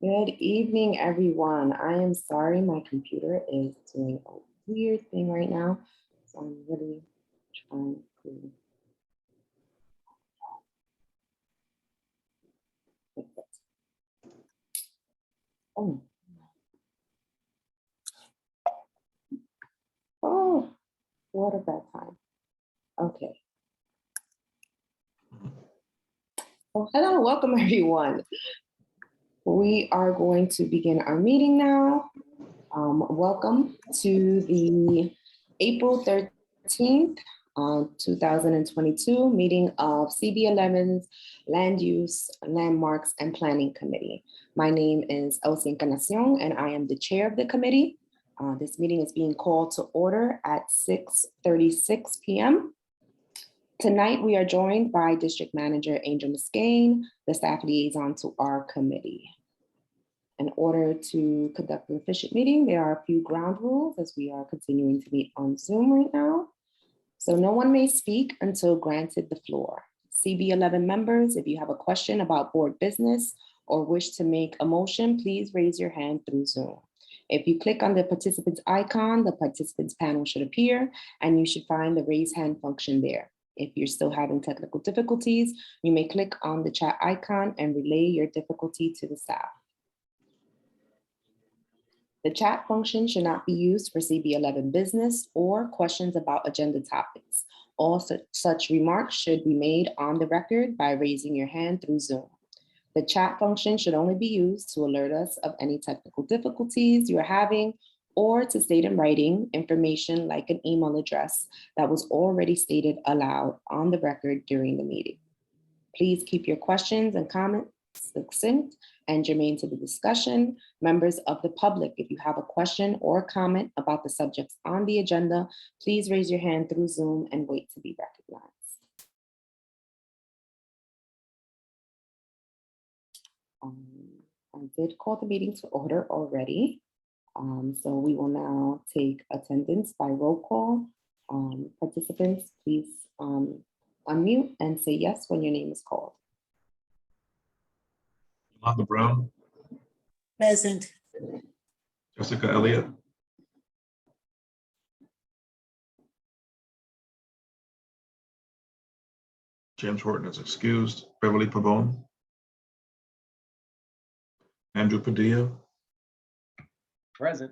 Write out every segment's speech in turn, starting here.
Good evening, everyone. I am sorry my computer is doing a weird thing right now. So I'm really trying to fix it. Oh. Oh, what a bad time. Okay. Well, hello, welcome everyone. We are going to begin our meeting now. Welcome to the April 13th, 2022 meeting of CB11's Land Use, Landmarks, and Planning Committee. My name is Elsie Encarnacion, and I am the chair of the committee. This meeting is being called to order at 6:36 p.m. Tonight, we are joined by District Manager Angel Muscane, the staff liaison to our committee. In order to conduct an efficient meeting, there are a few ground rules as we are continuing to meet on Zoom right now. So no one may speak until granted the floor. CB11 members, if you have a question about board business or wish to make a motion, please raise your hand through Zoom. If you click on the participants icon, the participants panel should appear and you should find the raise hand function there. If you're still having technical difficulties, you may click on the chat icon and relay your difficulty to the staff. The chat function should not be used for CB11 business or questions about agenda topics. All such remarks should be made on the record by raising your hand through Zoom. The chat function should only be used to alert us of any technical difficulties you are having or to state in writing information like an email address that was already stated aloud on the record during the meeting. Please keep your questions and comments succinct and germane to the discussion. Members of the public, if you have a question or comment about the subjects on the agenda, please raise your hand through Zoom and wait to be recognized. I did call the meeting to order already. So we will now take attendance by roll call. Participants, please unmute and say yes when your name is called. Yolanda Brown. Present. Jessica Elliott. James Horton is excused. Beverly Pavone. Andrew Padilla. Present.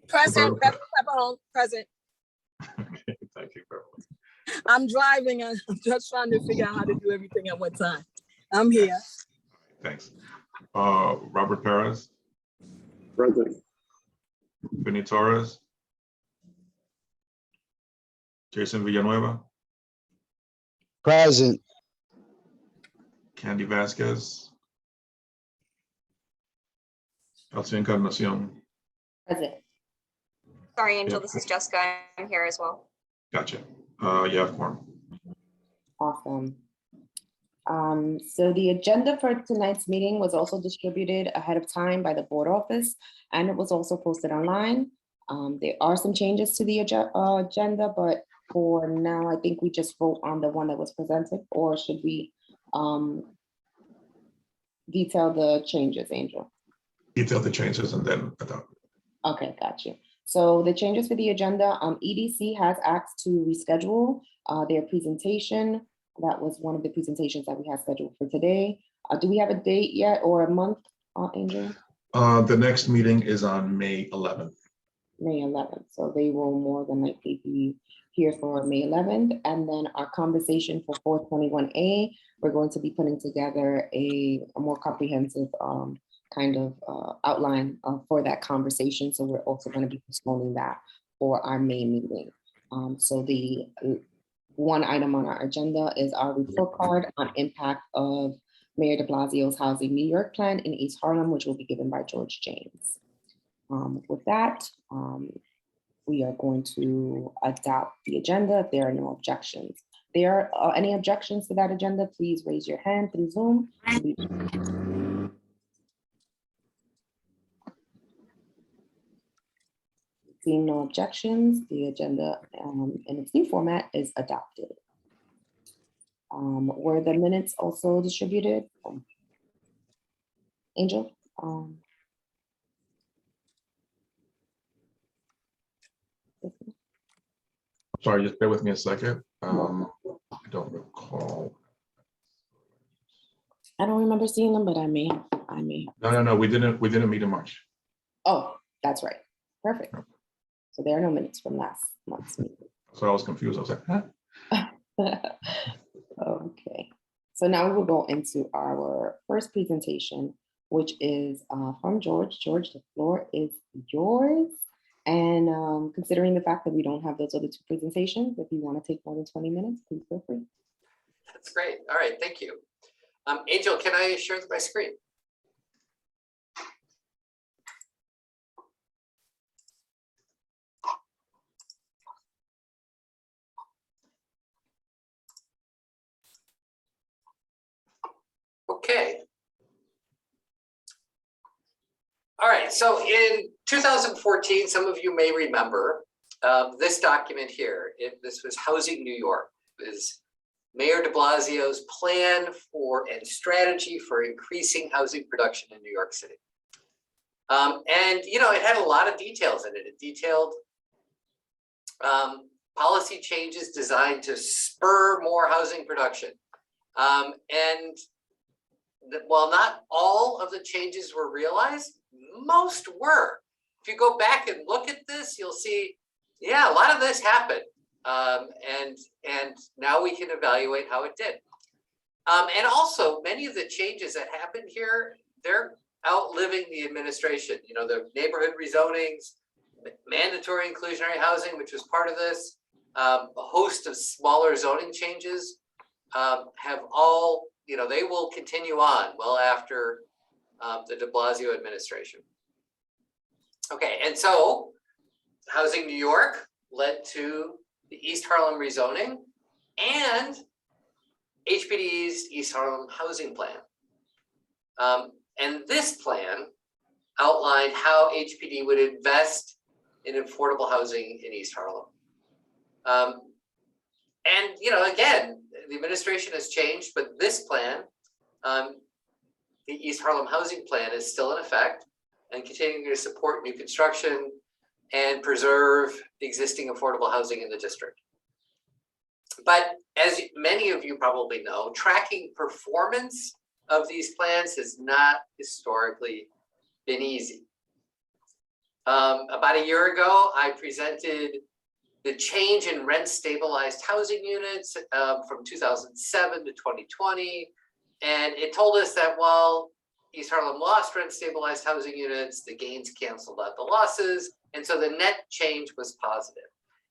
Present, Beverly Pavone, present. Okay, thank you, Beverly. I'm driving and I'm just trying to figure out how to do everything at one time. I'm here. Thanks. Robert Perez. Present. Vinny Torres. Jason Villanueva. Present. Candy Vasquez. Elsie Encarnacion. Present. Sorry, Angel, Yeah. this is Jessica. I'm here as well. Gotcha. You have quorum. Awesome. So the agenda for tonight's meeting was also distributed ahead of time by the board office, and it was also posted online. There are some changes to the agenda, but for now, I think we just vote on the one that was presented, or should we detail the changes, Angel? Detail the changes and then adopt. Okay, got you. So the changes for the agenda, EDC has asked to reschedule their presentation. That was one of the presentations that we had scheduled for today. Do we have a date yet or a month, Angel? The next meeting is on May 11th. May 11th. So they will more than likely be here for May 11th. And then our conversation for 421A, we're going to be putting together a more comprehensive kind of outline for that conversation. So we're also going to be postponing that for our May meeting. So the one item on our agenda is our report card on impact of Mayor de Blasio's Housing New York plan in East Harlem, which will be given by George James. With that, we are going to adopt the agenda if there are no objections. If there are any objections to that agenda, please raise your hand through Zoom. Seeing no objections, the agenda in its new format is adopted. Were the minutes also distributed? Angel? Um, Sorry, just bear with me a second. No. I don't recall. I don't remember seeing them, but I may. No, we didn't meet in March. Oh, that's right. Perfect. So there are no minutes from last month's meeting. So I was confused. I was like, huh? Okay. So now we will go into our first presentation, which is from George. George, the floor is yours. And considering the fact that we don't have those other two presentations, if you want to take more than 20 minutes, please feel free. That's great. All right, thank you. Angel, can I share my screen? Okay. All right, so in 2014, some of you may remember this document here. This was Housing New York. It was Mayor de Blasio's plan for and strategy for increasing housing production in New York City. And, you know, it had a lot of details in it. It detailed policy changes designed to spur more housing production. And while not all of the changes were realized, most were. If you go back and look at this, you'll see, yeah, a lot of this happened. And now we can evaluate how it did. And also, many of the changes that happened here, they're outliving the administration. You know, the neighborhood rezonings, mandatory inclusionary housing, which was part of this, a host of smaller zoning changes have all, you know, they will continue on well after the de Blasio administration. Okay, and so Housing New York led to the East Harlem rezoning and HPD's East Harlem housing plan. And this plan outlined how HPD would invest in affordable housing in East Harlem. And, you know, again, the administration has changed, but this plan, the East Harlem housing plan, is still in effect and continuing to support new construction and preserve existing affordable housing in the district. But as many of you probably know, tracking performance of these plans has not historically been easy. About a year ago, I presented the change in rent stabilized housing units from 2007 to 2020. And it told us that while East Harlem lost rent stabilized housing units, the gains canceled out the losses. And so the net change was positive.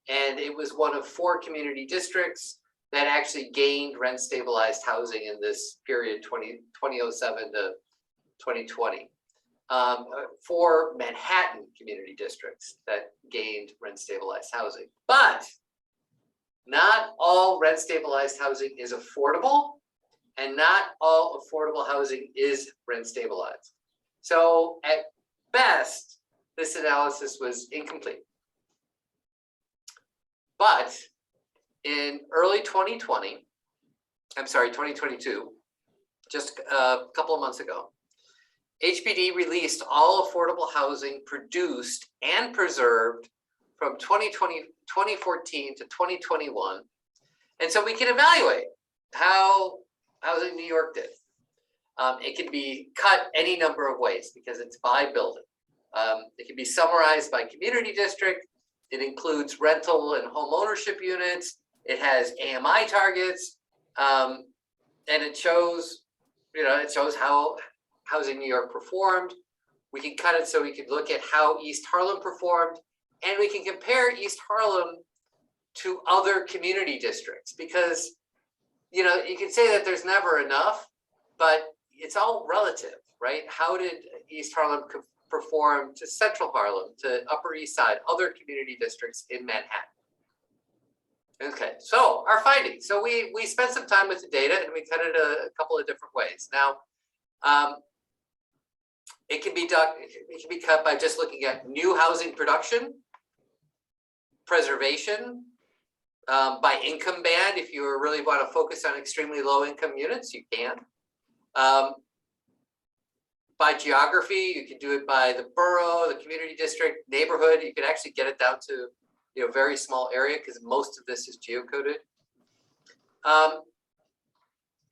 And it was one of 4 community districts that actually gained rent stabilized housing in this period 2007 to 2020. 4 Manhattan community districts that gained rent stabilized housing. But not all rent stabilized housing is affordable, and not all affordable housing is rent stabilized. So at best, this analysis was incomplete. But in early 2022, just a couple of months ago, HPD released all affordable housing produced and preserved from 2014 to 2021. And so we can evaluate how Housing New York did. It can be cut any number of ways because it's by building. It can be summarized by community district. It includes rental and home ownership units. It has AMI targets, and it shows, it shows how Housing New York performed. We can cut it so we can look at how East Harlem performed, and we can compare East Harlem to other community districts because, you can say that there's never enough, but it's all relative, right? How did East Harlem perform to Central Harlem, to Upper East Side, other community districts in Manhattan? Okay, so our findings. So we spent some time with the data and we cut it a couple of different ways. Now, it can be cut by just looking at new housing production, preservation, by income band. If you really want to focus on extremely low income units, you can. by geography. You can do it by the borough, the community district, neighborhood. You can actually get it down to, you know, very small area because most of this is geocoded.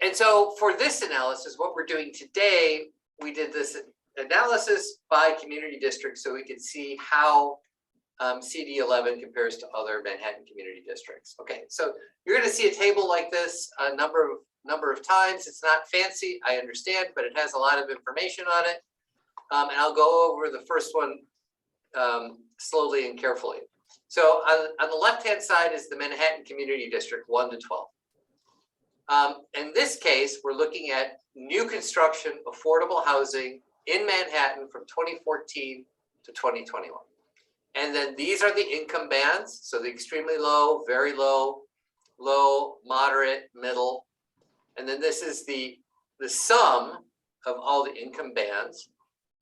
And so for this analysis, what we're doing today, we did this analysis by community district so we could see how CD11 compares to other Manhattan community districts. Okay, so you're going to see a table like this a number of times. It's not fancy, I understand, but it has a lot of information on it. And I'll go over the first one slowly and carefully. So on the left-hand side is the Manhattan Community District 1 to 12. In this case, we're looking at new construction, affordable housing in Manhattan from 2014 to 2021. And then these are the income bands. So the extremely low, very low, low, moderate, middle. And then this is the sum of all the income bands.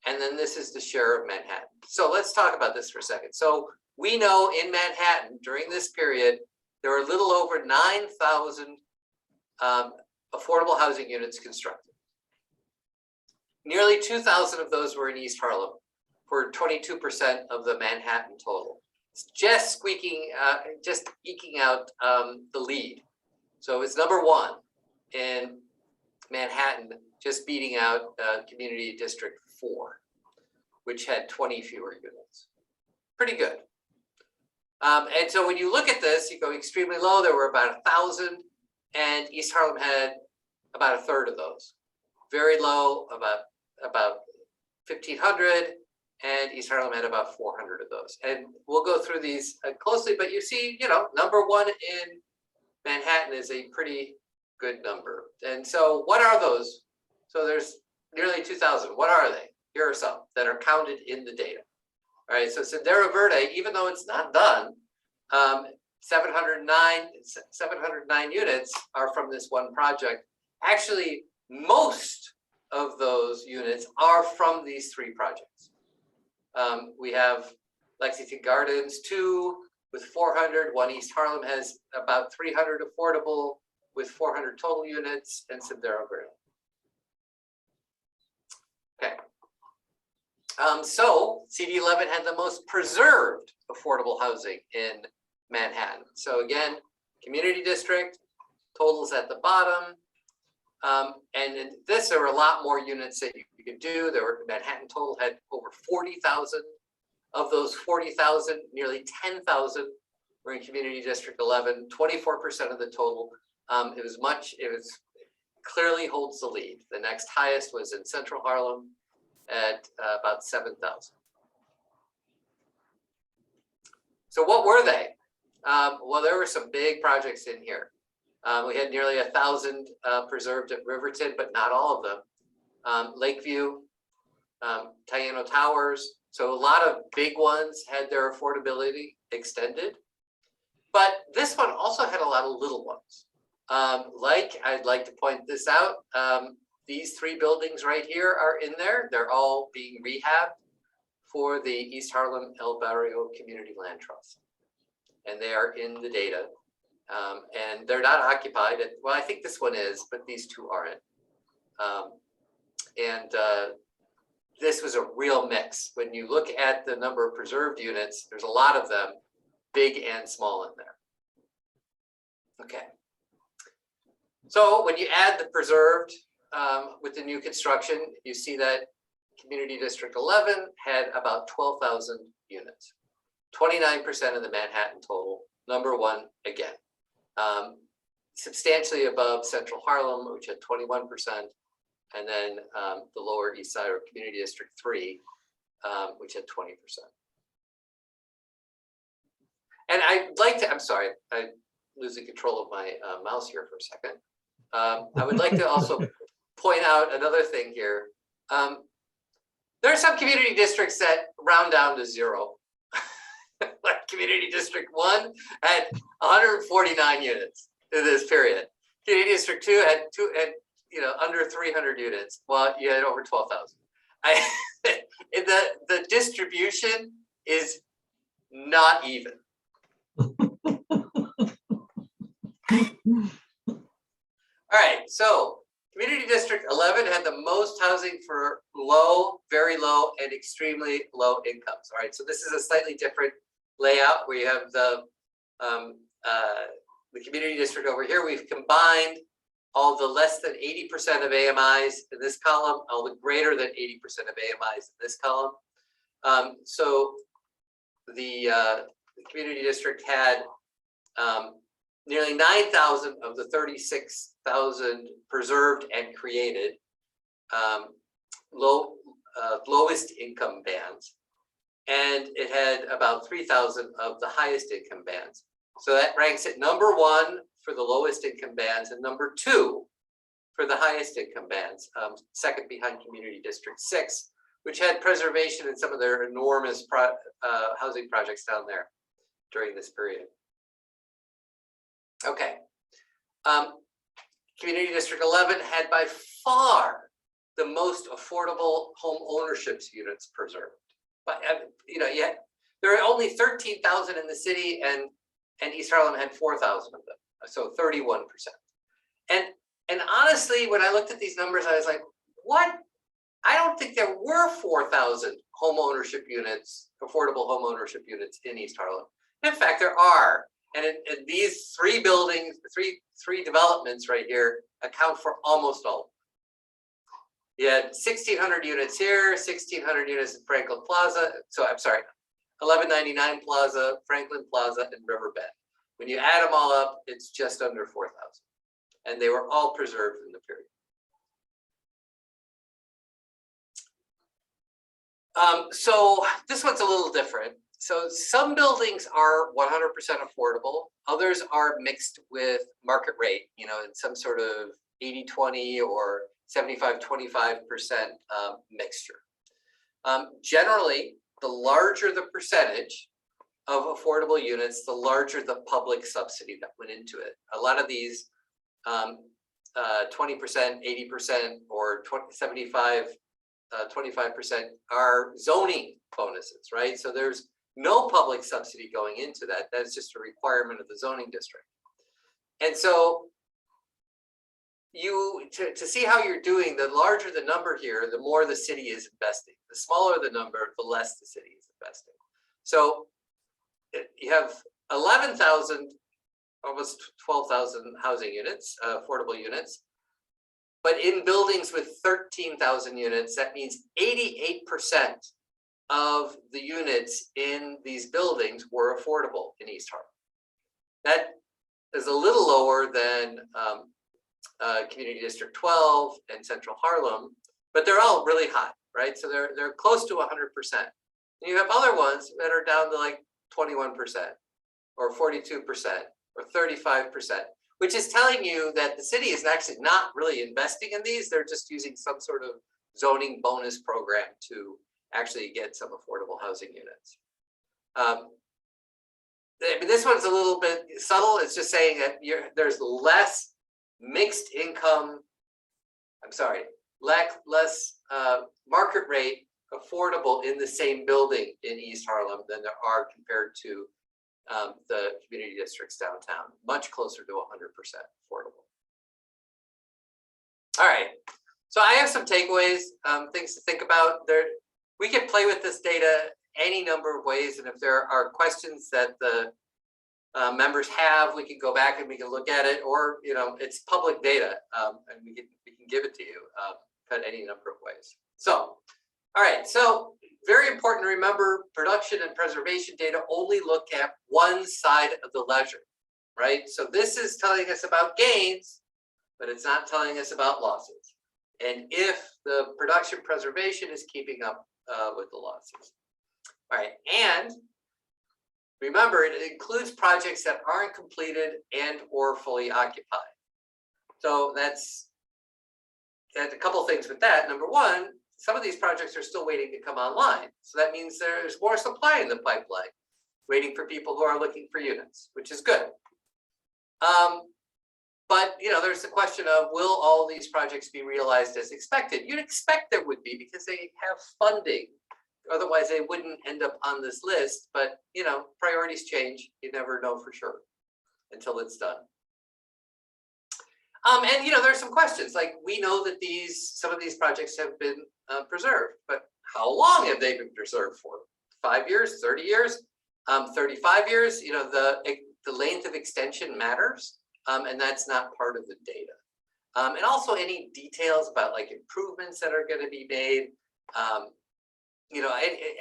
And then this is the share of Manhattan. So let's talk about this for a second. So we know in Manhattan during this period, there were a little over 9,000 affordable housing units constructed. Nearly 2,000 of those were in East Harlem, for 22% of the Manhattan total. It's just just eking out the lead. So it's number one in Manhattan, just beating out Community District 4, which had 20 fewer units. Pretty good. And so when you look at this, you go extremely low, there were about 1,000, and East Harlem had about a third of those. Very low, about 1,500, and East Harlem had about 400 of those. And we'll go through these closely, but you see, you know, number one in Manhattan is a pretty good number. And so what are those? So there's nearly 2,000. What are they? Here are some that are counted in the data. All right, so Sendero Verde, even though it's not done, 709 units are from this one project. Actually, most of those units are from these three projects. We have Lexington Gardens 2 with 400, one East Harlem has about 300 affordable with 400 total units, and Sendero Verde. Okay. So CD11 had the most preserved affordable housing in Manhattan. So again, community district, totals at the bottom. And in this, there were a lot more units that you could do. There were Manhattan total had over 40,000. Of those 40,000, nearly 10,000 were in community district 11, 24% of the total. It was clearly holds the lead. The next highest was in Central Harlem at about 7,000. So what were they? Well, there were some big projects in here. We had nearly 1,000 preserved at Riverton, but not all of them. Lakeview, Taino Towers. So a lot of big ones had their affordability extended. But this one also had a lot of little ones. I'd like to point this out. These three buildings right here are in there. They're all being rehabbed for the East Harlem El Barrio Community Land Trust. And they are in the data. And they're not occupied. Well, I think this one is, but these two aren't. This was a real mix. When you look at the number of preserved units, there's a lot of them, big and small in there. Okay. So when you add the preserved with the new construction, you see that Community District 11 had about 12,000 units, 29% of the Manhattan total, number one again. Substantially above Central Harlem, which had 21%, and then the Lower East Side or Community District 3, which had 20%. And I'd like to, I'm sorry, I'm losing control of my mouse here for a second. I would like to also point out another thing here. There are some community districts that round down to 0. Like Community District 1 had 149 units in this period. Community District 2 had under 300 units, while you had over 12,000. The distribution is not even. All right, so Community District 11 had the most housing for low, very low, and extremely low incomes. All right, so this is a slightly different layout where you have the community district over here. We've combined all the less than 80% of AMIs in this column, all the greater than 80% of AMIs in this column. So the community district had nearly 9,000 of the 36,000 preserved and created lowest income bands, and it had about 3,000 of the highest income bands. So that ranks at number 1 for the lowest income bands and number 2 for the highest income bands, second behind Community District 6, which had preservation in some of their enormous housing projects down there during this period. Okay. Community District 11 had by far the most affordable home ownership units preserved. But yet there are only 13,000 in the city, and East Harlem had 4,000 of them, so 31%. And honestly, when I looked at these numbers, I was like, what? I don't think there were 4,000 home ownership units, affordable home ownership units in East Harlem. In fact, there are. And these 3 buildings, three developments right here account for almost all of them. You had 1,600 units here, 1,600 units in Franklin Plaza. So I'm sorry, 1199 Plaza, Franklin Plaza, and Riverbend. When you add them all up, it's just under 4,000. And they were all preserved in the period. So this one's a little different. So some buildings are 100% affordable. Others are mixed with market rate, in some sort of 80-20 or 75-25% mixture. Generally, the larger the percentage of affordable units, the larger the public subsidy that went into it. A lot of these 20%, 80%, or 75, 25% are zoning bonuses, right? So there's no public subsidy going into that. That's just a requirement of the zoning district. And so to see how you're doing, the larger the number here, the more the city is investing. The smaller the number, the less the city is investing. So you have 11,000, almost 12,000 housing units, affordable units. But in buildings with 13,000 units, that means 88% of the units in these buildings were affordable in East Harlem. That is a little lower than Community District 12 and Central Harlem, but they're all really high, right? So they're close to 100%. And you have other ones that are down to like 21% or 42% or 35%, which is telling you that the city is actually not really investing in these. They're just using some sort of zoning bonus program to actually get some affordable housing units. I mean, this one's a little bit subtle. It's just saying that there's less mixed income, less market rate affordable in the same building in East Harlem than there are compared to the community districts downtown, much closer to 100% affordable. All right, so I have some takeaways, things to think about. We can play with this data any number of ways, and if there are questions that the members have, we can go back and we can look at it, or it's public data, and we can give it to you in any number of ways. So, all right, so very important to remember, production and preservation data only look at one side of the ledger, right? So this is telling us about gains, but it's not telling us about losses. And if the production preservation is keeping up with the losses. All right, and remember, it includes projects that aren't completed and or fully occupied. So that's a couple things with that. Number one, some of these projects are still waiting to come online. So that means there's more supply in the pipeline, waiting for people who are looking for units, which is good. But there's the question of, will all these projects be realized as expected? You'd expect there would be, because they have funding. Otherwise, they wouldn't end up on this list. But priorities change. You never know for sure until it's done. And you know, there's some questions like we know that some of these projects have been preserved, but how long have they been preserved for? 5 years, 30 years, 35 years? You know, the length of extension matters, and that's not part of the data. And also any details about like improvements that are going to be made. You know,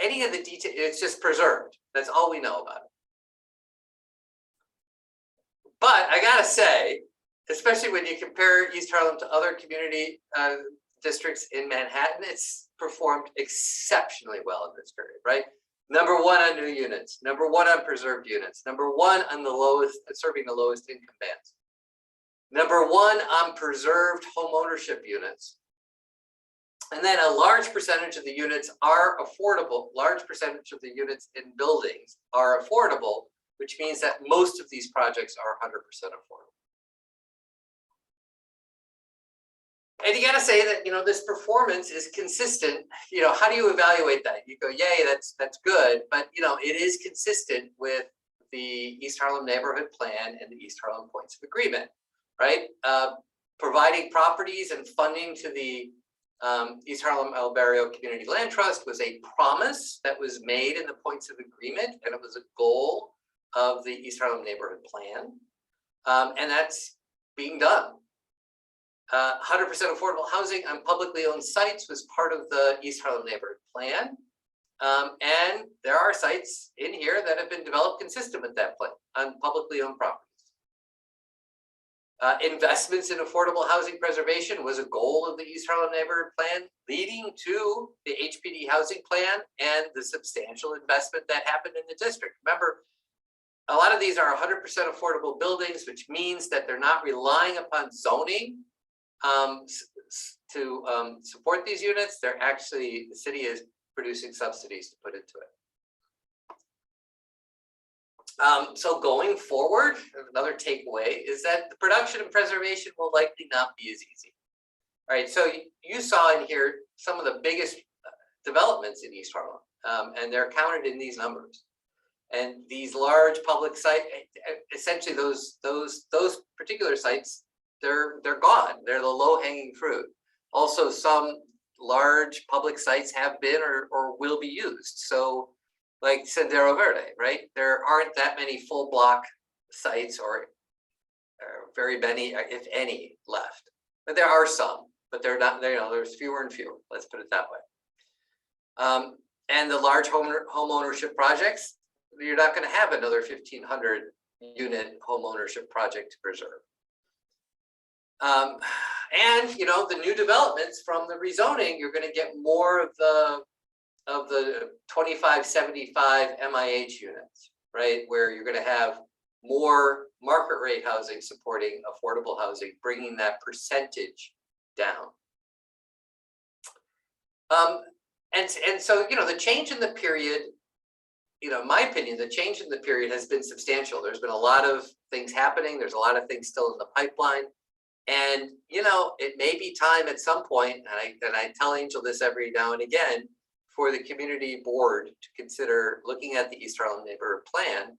any of the detail, it's just preserved. That's all we know about it. But I gotta say, especially when you compare East Harlem to other community districts in Manhattan, it's performed exceptionally well in this period, right? #1 on new units, #1 on preserved units, #1 on the lowest, serving the lowest income bands, #1 on preserved home ownership units. And then a large percentage of the units are affordable. Large percentage of the units in buildings are affordable, which means that most of these projects are 100% affordable. And you got to say that, you know, this performance is consistent. You know, how do you evaluate that? You go, yay, that's good. But, you know, it is consistent with the East Harlem Neighborhood Plan and the East Harlem Points of Agreement, right? Providing properties and funding to the East Harlem El Barrio Community Land Trust was a promise that was made in the Points of Agreement, and it was a goal of the East Harlem Neighborhood Plan, and that's being done. 100% affordable housing on publicly owned sites was part of the East Harlem Neighborhood Plan, and there are sites in here that have been developed consistent with that plan on publicly owned properties. Investments in affordable housing preservation was a goal of the East Harlem Neighborhood Plan, leading to the HPD housing plan and the substantial investment that happened in the district. Remember, a lot of these are 100% affordable buildings, which means that they're not relying upon zoning to support these units. They're actually, the city is producing subsidies to put into it. So going forward, another takeaway is that the production and preservation will likely not be as easy. All right, so you saw in here some of the biggest developments in East Harlem, and they're counted in these numbers. And these large public sites, essentially those particular sites, they're gone. They're the low-hanging fruit. Also, some large public sites have been or will be used. So like Sendero Verde, right? There aren't that many full block sites or very many, if any, left. But there are some, but they're not, you know, there's fewer and fewer, let's put it that way. And the large home ownership projects, you're not gonna have another 1,500 unit home ownership project to preserve. And, you know, the new developments from the rezoning, you're gonna get more of the 2575 MIH units, right? Where you're going to have more market rate housing supporting affordable housing, bringing that percentage down. And so, you know, the change in the period, you know, in my opinion, the change in the period has been substantial. There's been a lot of things happening. There's a lot of things still in the pipeline. And, you know, it may be time at some point, and I tell Angel this every now and again, for the community board to consider looking at the East Harlem Neighborhood Plan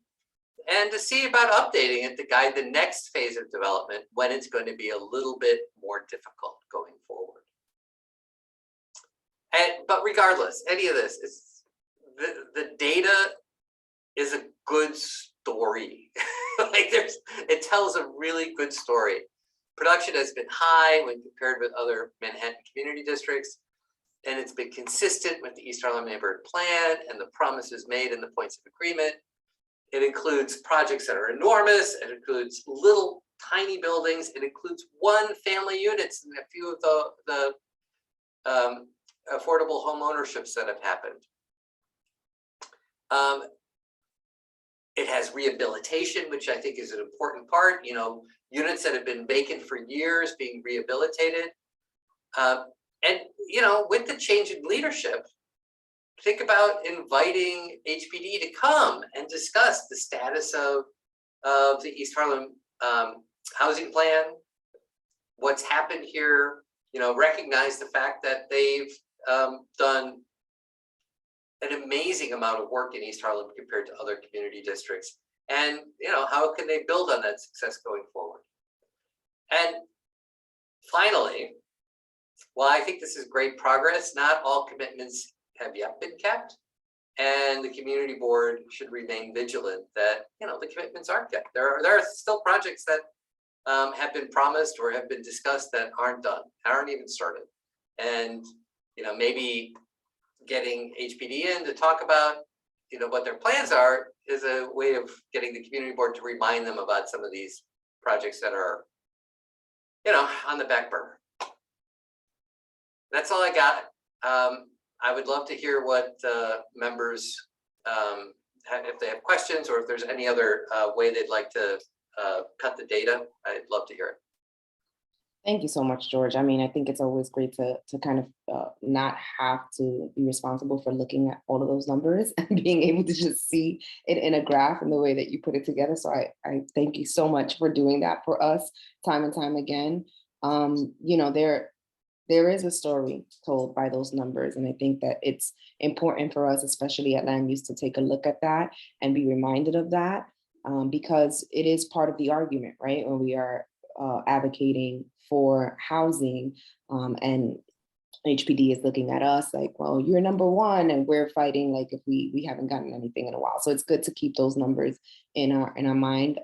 and to see about updating it to guide the next phase of development when it's going to be a little bit more difficult going forward. But regardless, any of this, the data is a good story. Like it tells a really good story. Production has been high when compared with other Manhattan community districts. And it's been consistent with the East Harlem Neighborhood Plan and the promises made in the Points of Agreement. It includes projects that are enormous. It includes little tiny buildings. It includes one family units and a few of the affordable home ownerships that have happened. It has rehabilitation, which I think is an important part. You know, units that have been vacant for years being rehabilitated. And, you know, with the change in leadership, think about inviting HPD to come and discuss the status of the East Harlem housing plan, what's happened here, you know, recognize the fact that they've done an amazing amount of work in East Harlem compared to other community districts. And, you know, how can they build on that success going forward? And Finally, while I think this is great progress, not all commitments have yet been kept. And the community board should remain vigilant that, the commitments aren't kept. There are still projects that have been promised or have been discussed that aren't done, aren't even started. And, maybe getting HPD in to talk about, what their plans are is a way of getting the community board to remind them about some of these projects that are, on the back burner. That's all I got. I would love to hear what members, if they have questions or if there's any other way they'd like to cut the data. I'd love to hear it. Thank you so much, George. I mean, I think it's always great to kind of not have to be responsible for looking at all of those numbers and being able to just see it in a graph in the way that you put it together. So I thank you so much for doing that for us time and time again. There is a story told by those numbers. And I think that it's important for us, especially at land use, to take a look at that and be reminded of that because it is part of the argument, right? When we are advocating for housing and HPD is looking at us like, well, you're number one and we're fighting like if we haven't gotten anything in a while. So it's good to keep those numbers in our mind.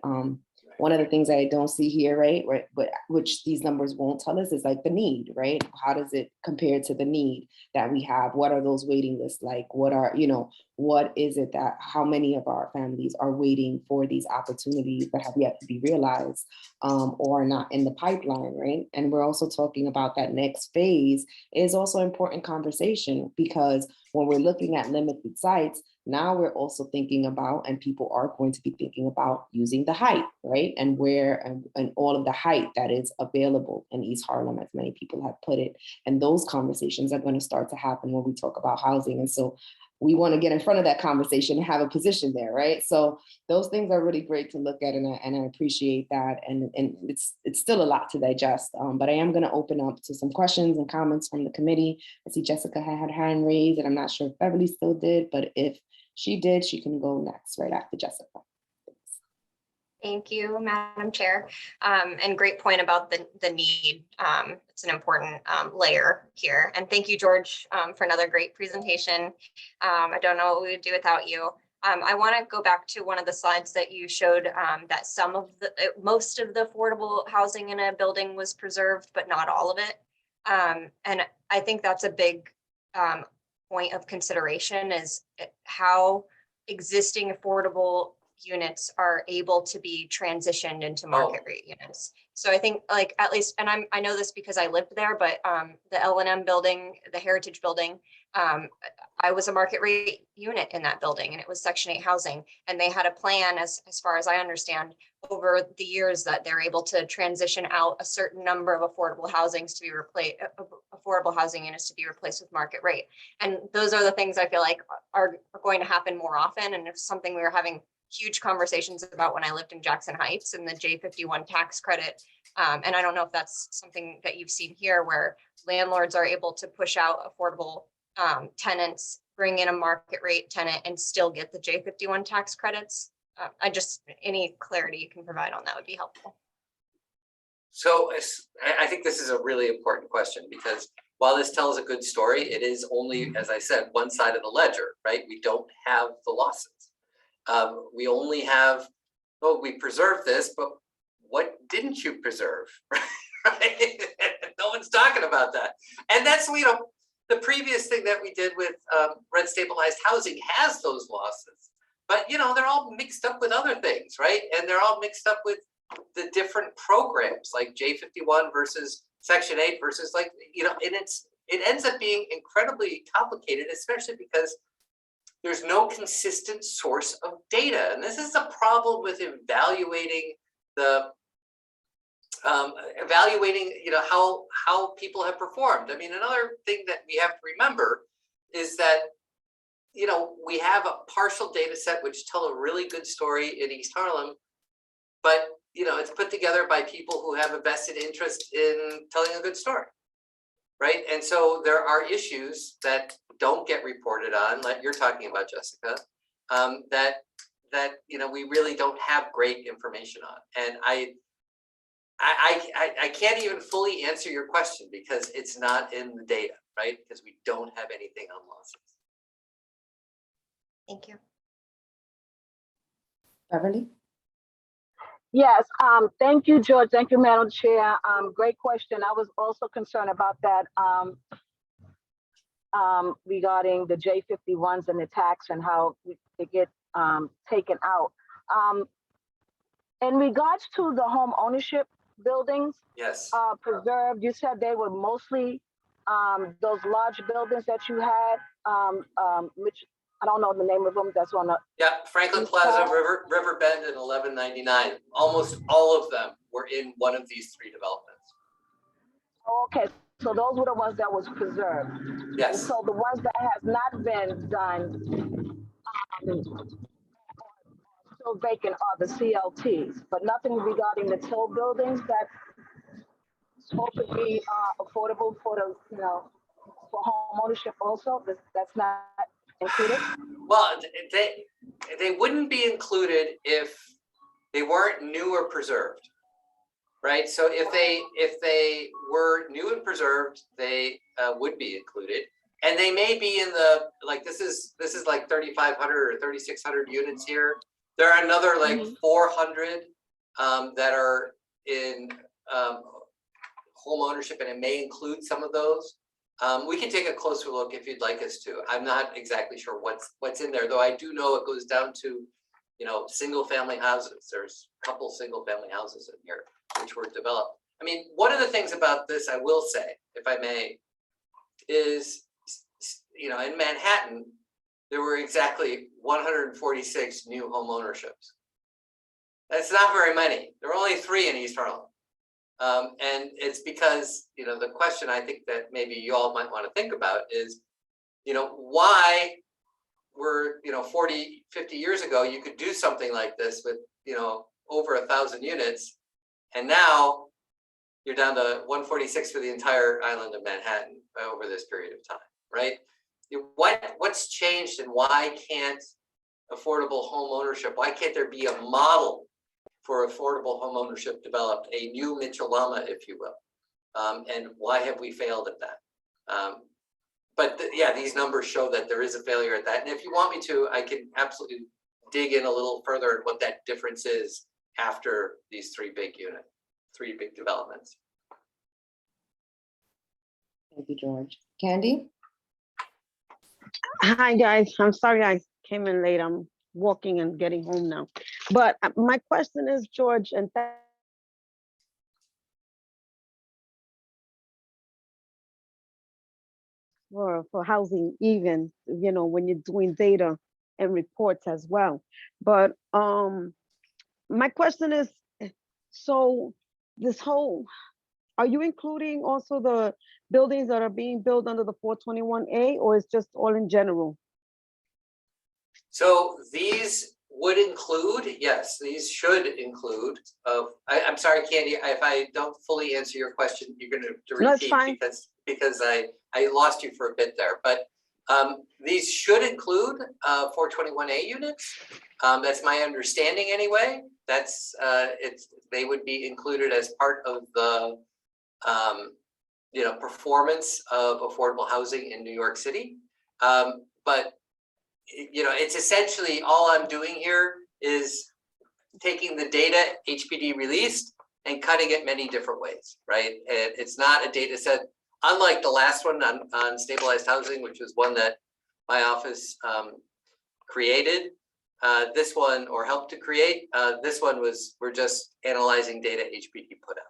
One of the things that I don't see here, right, but which these numbers won't tell us is like the need, right? How does it compare to the need that we have? What are those waiting lists like? What is it that, how many of our families are waiting for these opportunities that have yet to be realized or not in the pipeline, right? And we're also talking about that next phase is also important conversation because when we're looking at limited sites, now we're also thinking about, and people are going to be thinking about using the height, right? And where, and all of the height that is available in East Harlem, as many people have put it. And those conversations are going to start to happen when we talk about housing. And so we want to get in front of that conversation and have a position there, right? So those things are really great to look at, and I appreciate that. And it's still a lot to digest, but I am going to open up to some questions and comments from the committee. I see Jessica had her hand raised, and I'm not sure if Beverly still did, but if she did, she can go next right after Jessica. Thank you, Madam Chair. And great point about the need. It's an important layer here. And thank you, George, for another great presentation. I don't know what we would do without you. I want to go back to one of the slides that you showed that most of the affordable housing in a building was preserved, but not all of it. And I think that's a big point of consideration is how existing affordable units are able to be transitioned into market rate units. So I think like at least, and I know this because I lived there, but the L&M building, the Heritage building, I was a market rate unit in that building and it was Section 8 housing. And they had a plan as far as I understand over the years that they're able to transition out a certain number of affordable housings to be replaced, affordable housing units to be replaced with market rate. And those are the things I feel like are going to happen more often. And it's something we were having huge conversations about when I lived in Jackson Heights and the J51 tax credit. And I don't know if that's something that you've seen here where landlords are able to push out affordable tenants, bring in a market rate tenant and still get the J51 tax credits. Any clarity you can provide on that would be helpful. So I think this is a really important question because while this tells a good story, it is only, as I said, one side of the ledger, right? We don't have the losses. We only have, we preserved this, but what didn't you preserve, right? No one's talking about that. And that's, the previous thing that we did with rent stabilized housing has those losses, but they're all mixed up with other things, right? And they're all mixed up with the different programs like J51 versus Section 8 versus and it ends up being incredibly complicated, especially because there's no consistent source of data. And this is a problem with evaluating how people have performed. I mean, another thing that we have to remember is that, we have a partial data set which tell a really good story in East Harlem, but, it's put together by people who have a vested interest in telling a good story, right? And so there are issues that don't get reported on, like you're talking about, Jessica, that we really don't have great information on. And I can't even fully answer your question because it's not in the data, right? Because we don't have anything on losses. Thank you. Beverly? Yes, thank you, George. Thank you, Madam Chair. Great question. I was also concerned about that regarding the J51s and the tax and how they get taken out. In regards to the home ownership buildings Yes. preserved, you said they were mostly those large buildings that you had, which I don't know the name of them. That's on the Yeah, Franklin East Plaza, Side. River Bend, and 1199. Almost all of them were in one of these three developments. Okay, so those were the ones that was preserved. And Yes. so the ones that have not been done, still vacant are the CLTs, but nothing regarding the TIL buildings that supposed to be affordable for the, for home ownership also. That's not included. Well, they wouldn't be included if they weren't new or preserved, right? So if they were new and preserved, they would be included, and they may be in the like this is like 3,500 or 3,600 units here. There are another like 400 that are in home ownership, and it may include some of those. We can take a closer look if you'd like us to. I'm not exactly sure what's in there, though I do know it goes down to, single family houses. There's a couple single family houses in here which were developed. I mean, one of the things about this, I will say, if I may, is, in Manhattan, there were exactly 146 new home ownerships. That's not very many. There were only 3 in East Harlem. And it's because, the question I think that maybe you all might want to think about is, why were, 40, 50 years ago, you could do something like this with, over 1,000 units. And now you're down to 146 for the entire island of Manhattan over this period of time, right? What's changed, and why can't affordable home ownership, why can't there be a model for affordable home ownership developed, a new Mitchell-Lama, if you will? And why have we failed at that? But yeah, these numbers show that there is a failure at that. And if you want me to, I can absolutely dig in a little further at what that difference is after these 3 big developments. Thank you, George. Candy? Hi, guys. I'm sorry I came in late. I'm walking and getting home now. But my question is, George, and for housing, even, when you're doing data and reports as well. But my question is, so this whole, are you including also the buildings that are being built under the 421A, or is just all in general? So these would include, yes, these should include. I'm sorry, Candy, if I don't fully answer your question, you're going to repeat. No, it's fine. because I lost you for a bit there. But these should include 421A units. That's my understanding anyway. That's they would be included as part of the performance of affordable housing in New York City. But it's essentially all I'm doing here is taking the data HPD released and cutting it many different ways, right? And it's not a data set, unlike the last one on stabilized housing, which was one that my office created. This one, or helped to create, this one we're just analyzing data HPD put out.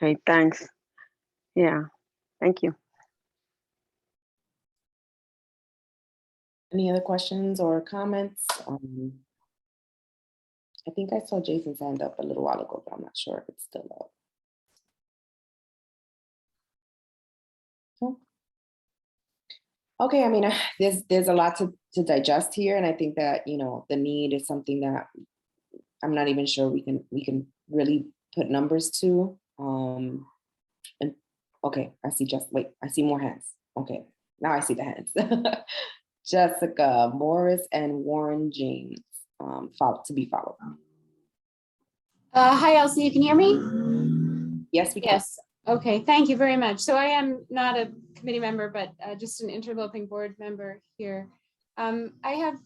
Okay, thanks. Yeah, thank you. Any other questions or comments? I think I saw Jason's hand up a little while ago, but I'm not sure if it's still up. Okay, I mean, there's a lot to digest here, and I think that the need is something that I'm not even sure we can really put numbers to. And okay, I see more hands. Okay, now I see the hands. Jessica, Morris, and Warren James to be followed. Hi, Elsie, you can hear me? Yes, we can. Yes. Okay, thank you very much. So I am not a committee member, but just an interloping board member here. I have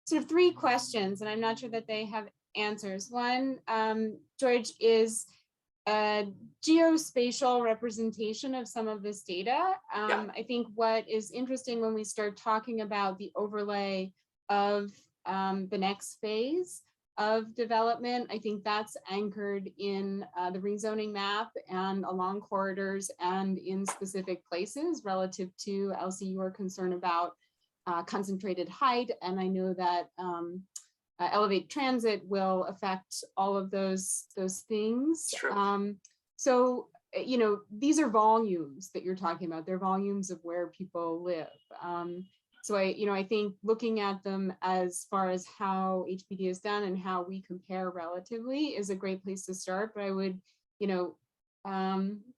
sort of three questions, and I'm not sure that they have answers. One, George, is a geospatial representation of some of this data. I think what is interesting when we start talking about the overlay of the next phase of development, I think that's anchored in the rezoning map and along corridors and in specific places relative to, Elsie, your concern about concentrated height. And I know that Elevate Transit will affect all of those things. So, you know, these are volumes that you're talking about. They're volumes of where people live. So I think looking at them as far as how HPD is done and how we compare relatively is a great place to start. But I would,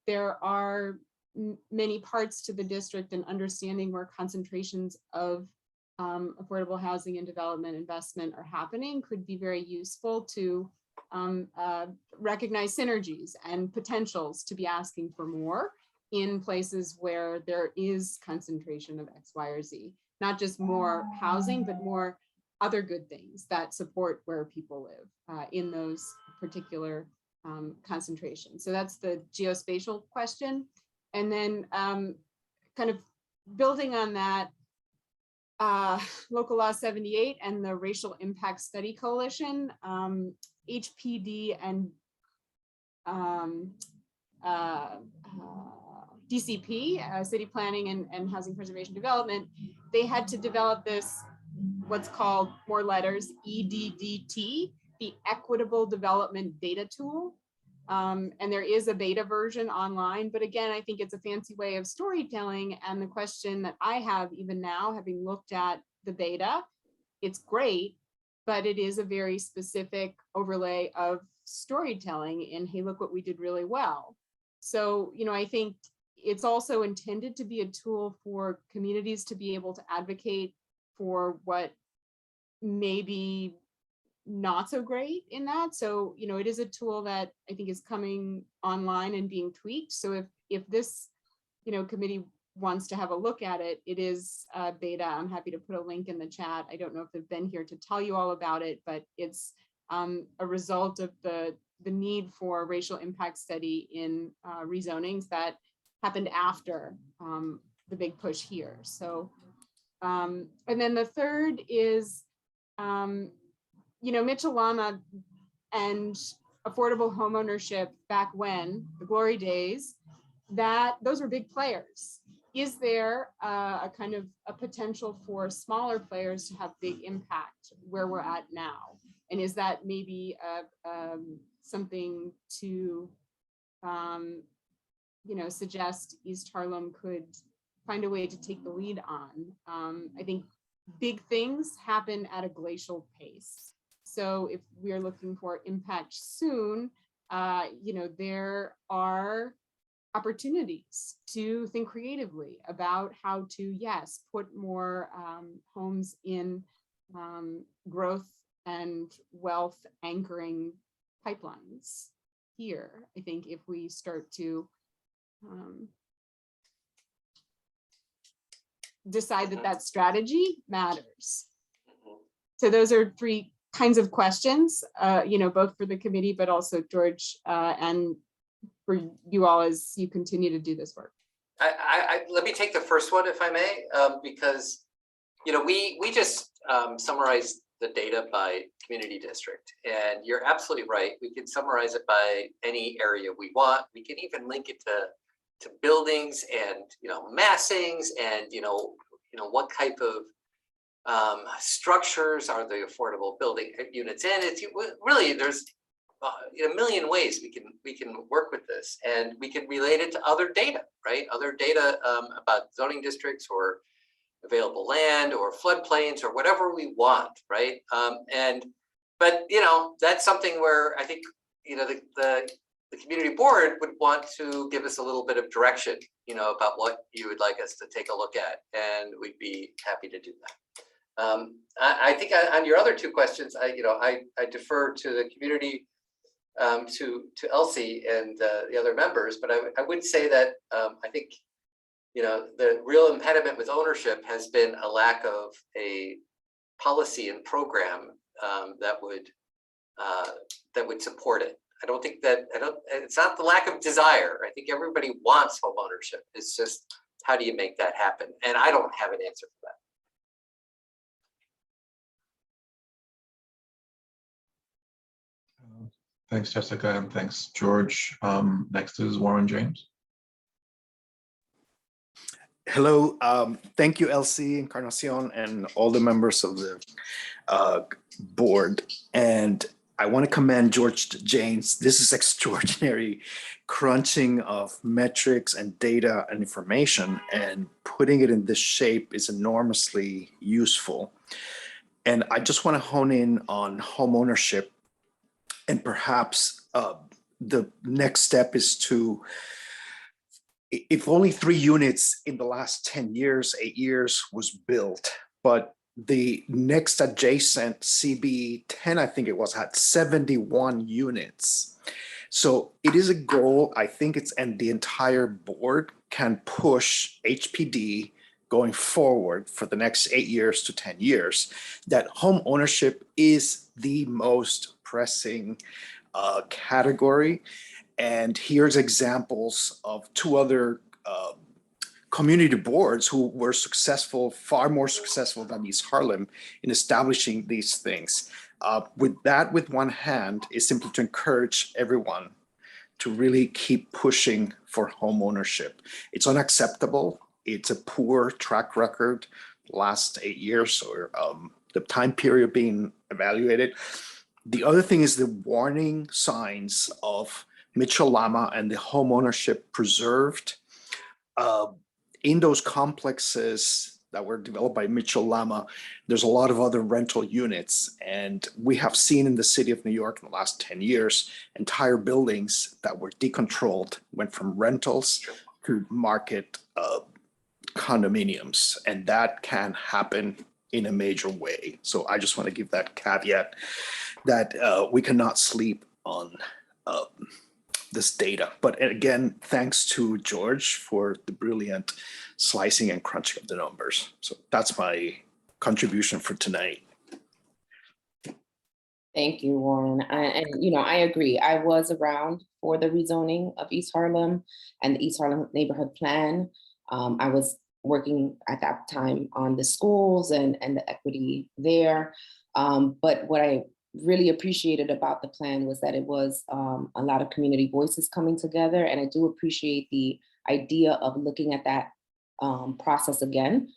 there are many parts to the district, and understanding where concentrations of affordable housing and development investment are happening could be very useful to recognize synergies and potentials to be asking for more in places where there is concentration of X, Y, or Z. Not just more housing, but more other good things that support where people live in those particular concentrations. So that's the geospatial question. And then kind of building on that, Local Law 78 and the Racial Impact Study Coalition, HPD and DCP, City Planning and Housing Preservation Development, they had to develop this, what's called, more letters, EDDT, the Equitable Development Data Tool. And there is a beta version online, but again, I think it's a fancy way of storytelling. And the question that I have even now, having looked at the beta, it's great, but it is a very specific overlay of storytelling in, hey, look what we did really well. So, I think it's also intended to be a tool for communities to be able to advocate for what may be not so great in that. So, it is a tool that I think is coming online and being tweaked. So if this, committee wants to have a look at it, it is beta. I'm happy to put a link in the chat. I don't know if they've been here to tell you all about it, but it's a result of the need for racial impact study in rezonings that happened after the big push here. So, and then the third is, Mitchell Lama and affordable homeownership back when, the glory days, that those were big players. Is there a kind of a potential for smaller players to have big impact where we're at now? And is that maybe something to, suggest East Harlem could find a way to take the lead on? I think big things happen at a glacial pace. So if we're looking for impact soon, there are opportunities to think creatively about how to, yes, put more homes in growth and wealth anchoring pipelines here. I think if we start to decide that strategy matters. So those are three kinds of questions, both for the committee, but also George, and for you all as you continue to do this work. Let me take the first one, if I may, because we just summarized the data by community district, and you're absolutely right. We can summarize it by any area we want. We can even link it to buildings and massings and what type of structures are the affordable building units in. It's really, there's a million ways we can work with this, and we can relate it to other data, right? Other data about zoning districts or available land or floodplains or whatever we want, right? But that's something where I think the community board would want to give us a little bit of direction, about what you would like us to take a look at, and we'd be happy to do that. I think on your other two questions, I defer to the community to Elsie and the other members, but I would say that I think, you know, the real impediment with ownership has been a lack of a policy and program that would support it. I don't think that, it's not the lack of desire. I think everybody wants home ownership. It's just, how do you make that happen? And I don't have an answer for that. Thanks, Jessica, and thanks, George. Next is Warren James. Hello, thank you, Elsie, Encarnacion, and all the members of the board. And I want to commend George James. This is extraordinary crunching of metrics and data and information, and putting it in this shape is enormously useful. And I just want to hone in on home ownership, and perhaps the next step is to, if only 3 units in the last 10 years, 8 years was built, but the next adjacent CB10, I think it was, had 71 units. So it is a goal, I think it's, and the entire board can push HPD going forward for the next 8 years to 10 years, that home ownership is the most pressing category. And here's examples of 2 other community boards who were successful, far more successful than East Harlem in establishing these things. With one hand, is simply to encourage everyone to really keep pushing for home ownership. It's unacceptable. It's a poor track record last 8 years, or the time period being evaluated. The other thing is the warning signs of Mitchell-Lama and the home ownership preserved in those complexes that were developed by Mitchell-Lama. There's a lot of other rental units, and we have seen in the city of New York in the last 10 years, entire buildings that were decontrolled, went from rentals to market condominiums, and that can happen in a major way. So I just want to give that caveat that we cannot sleep on this data. But again, thanks to George for the brilliant slicing and crunching of the numbers. So that's my contribution for tonight. Thank you, Warren. And you know, I agree. I was around for the rezoning of East Harlem and the East Harlem neighborhood plan. I was working at that time on the schools and the equity there. But what I really appreciated about the plan was that it was a lot of community voices coming together. And I do appreciate the idea of looking at that process again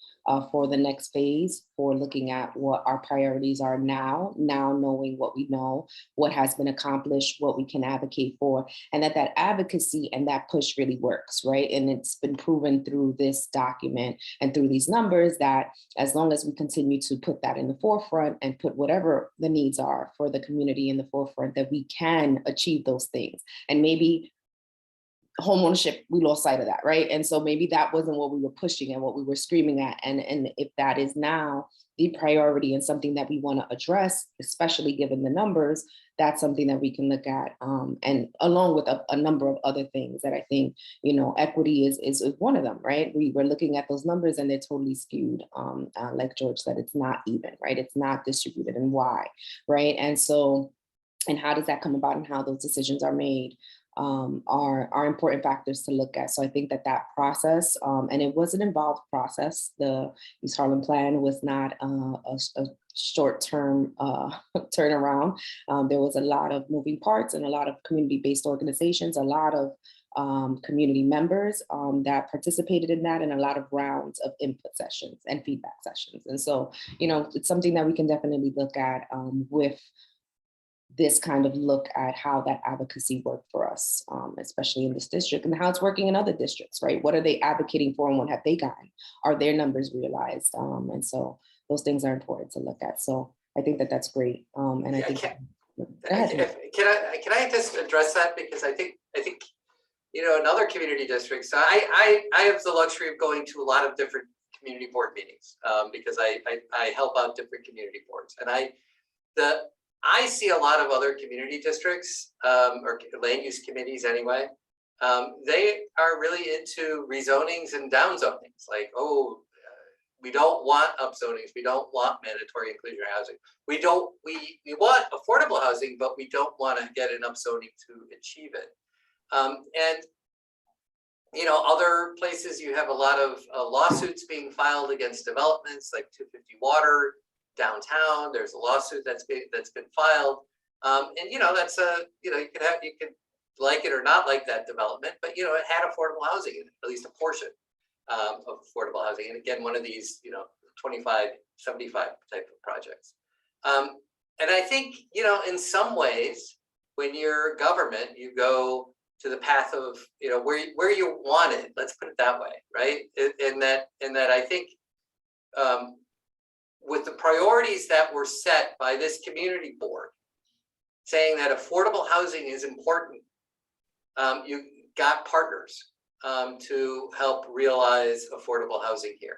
for the next phase, for looking at what our priorities are now knowing what we know, what has been accomplished, what we can advocate for, and that advocacy and that push really works, right? And it's been proven through this document and through these numbers that as long as we continue to put that in the forefront and put whatever the needs are for the community in the forefront, that we can achieve those things. And maybe homeownership, we lost sight of that, right? And so maybe that wasn't what we were pushing and what we were screaming at. And if that is now the priority and something that we want to address, especially given the numbers, that's something that we can look at. And along with a number of other things that I think, you know, equity is one of them, right? We were looking at those numbers and they're totally skewed. Like George said, it's not even, right? It's not distributed, and why, right? And so, and how does that come about and how those decisions are made? Are important factors to look at. So I think that process, and it was an involved process. The East Harlem plan was not a short-term turnaround. There was a lot of moving parts and a lot of community-based organizations, a lot of community members that participated in that, and a lot of rounds of input sessions and feedback sessions. And so, you know, it's something that we can definitely look at with this kind of look at how that advocacy worked for us, especially in this district, and how it's working in other districts, right? What are they advocating for and what have they gotten? Are their numbers realized? And so those things are important to look at. So I think that's great. And yeah, I think, can I just address that? Because I think, you know, in other community districts, I have the luxury of going to a lot of different community board meetings because I help out different community boards. And I see a lot of other community districts or land use committees anyway. They are really into rezonings and downzonings. Like, oh, we don't want upzonings. We don't want mandatory inclusionary housing. We want affordable housing, but we don't want to get an upzoning to achieve it. And you know, other places you have a lot of lawsuits being filed against developments, like 250 Water downtown. There's a lawsuit that's been filed, and you know, that's you know, you can like it or not like that development, but you know, it had affordable housing in it, at least a portion of affordable housing. And again, one of these, you know, 25, 75 type of projects. And I think, you know, in some ways, when you're government, you go to the path of, you know, where you want it. Let's put it that way, right? In that I think with the priorities that were set by this community board, saying that affordable housing is important, you got partners to help realize affordable housing here.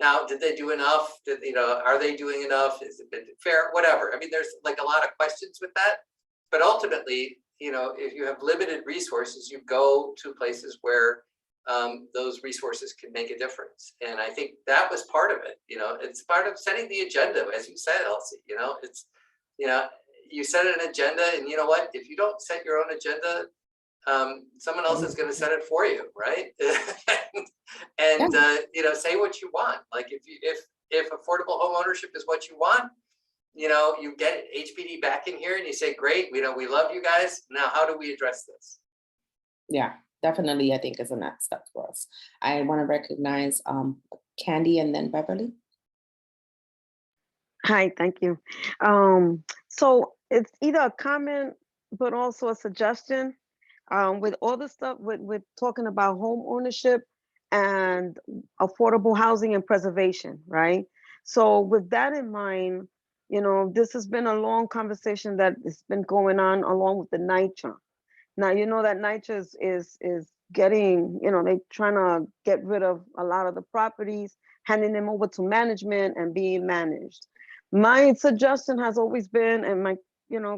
Now, did they do enough? You know, are they doing enough? Is it fair? Whatever. I mean, there's like a lot of questions with that, but ultimately, you know, if you have limited resources, you go to places where those resources can make a difference. And I think that was part of it. You know, it's part of setting the agenda, as you said, Elsie. You know, it's, you know, you set an agenda, and you know what? If you don't set your own agenda, someone else is going to set it for you, right? and you know, say what you want. Like if affordable home ownership is what you want, you know, you get HPD back in here and you say, great, we know we love you guys. Now, how do we address this? Yeah, definitely. I think is a next step for us. I want to recognize Candy and then Beverly. Hi, thank you. So it's either a comment, but also a suggestion. With all the stuff with talking about home ownership and affordable housing and preservation, right? So with that in mind, you know, this has been a long conversation that has been going on along with the NYCHA. Now, you know that NYCHA is getting, you know, they're trying to get rid of a lot of the properties, handing them over to management and being managed. My suggestion has always been, and my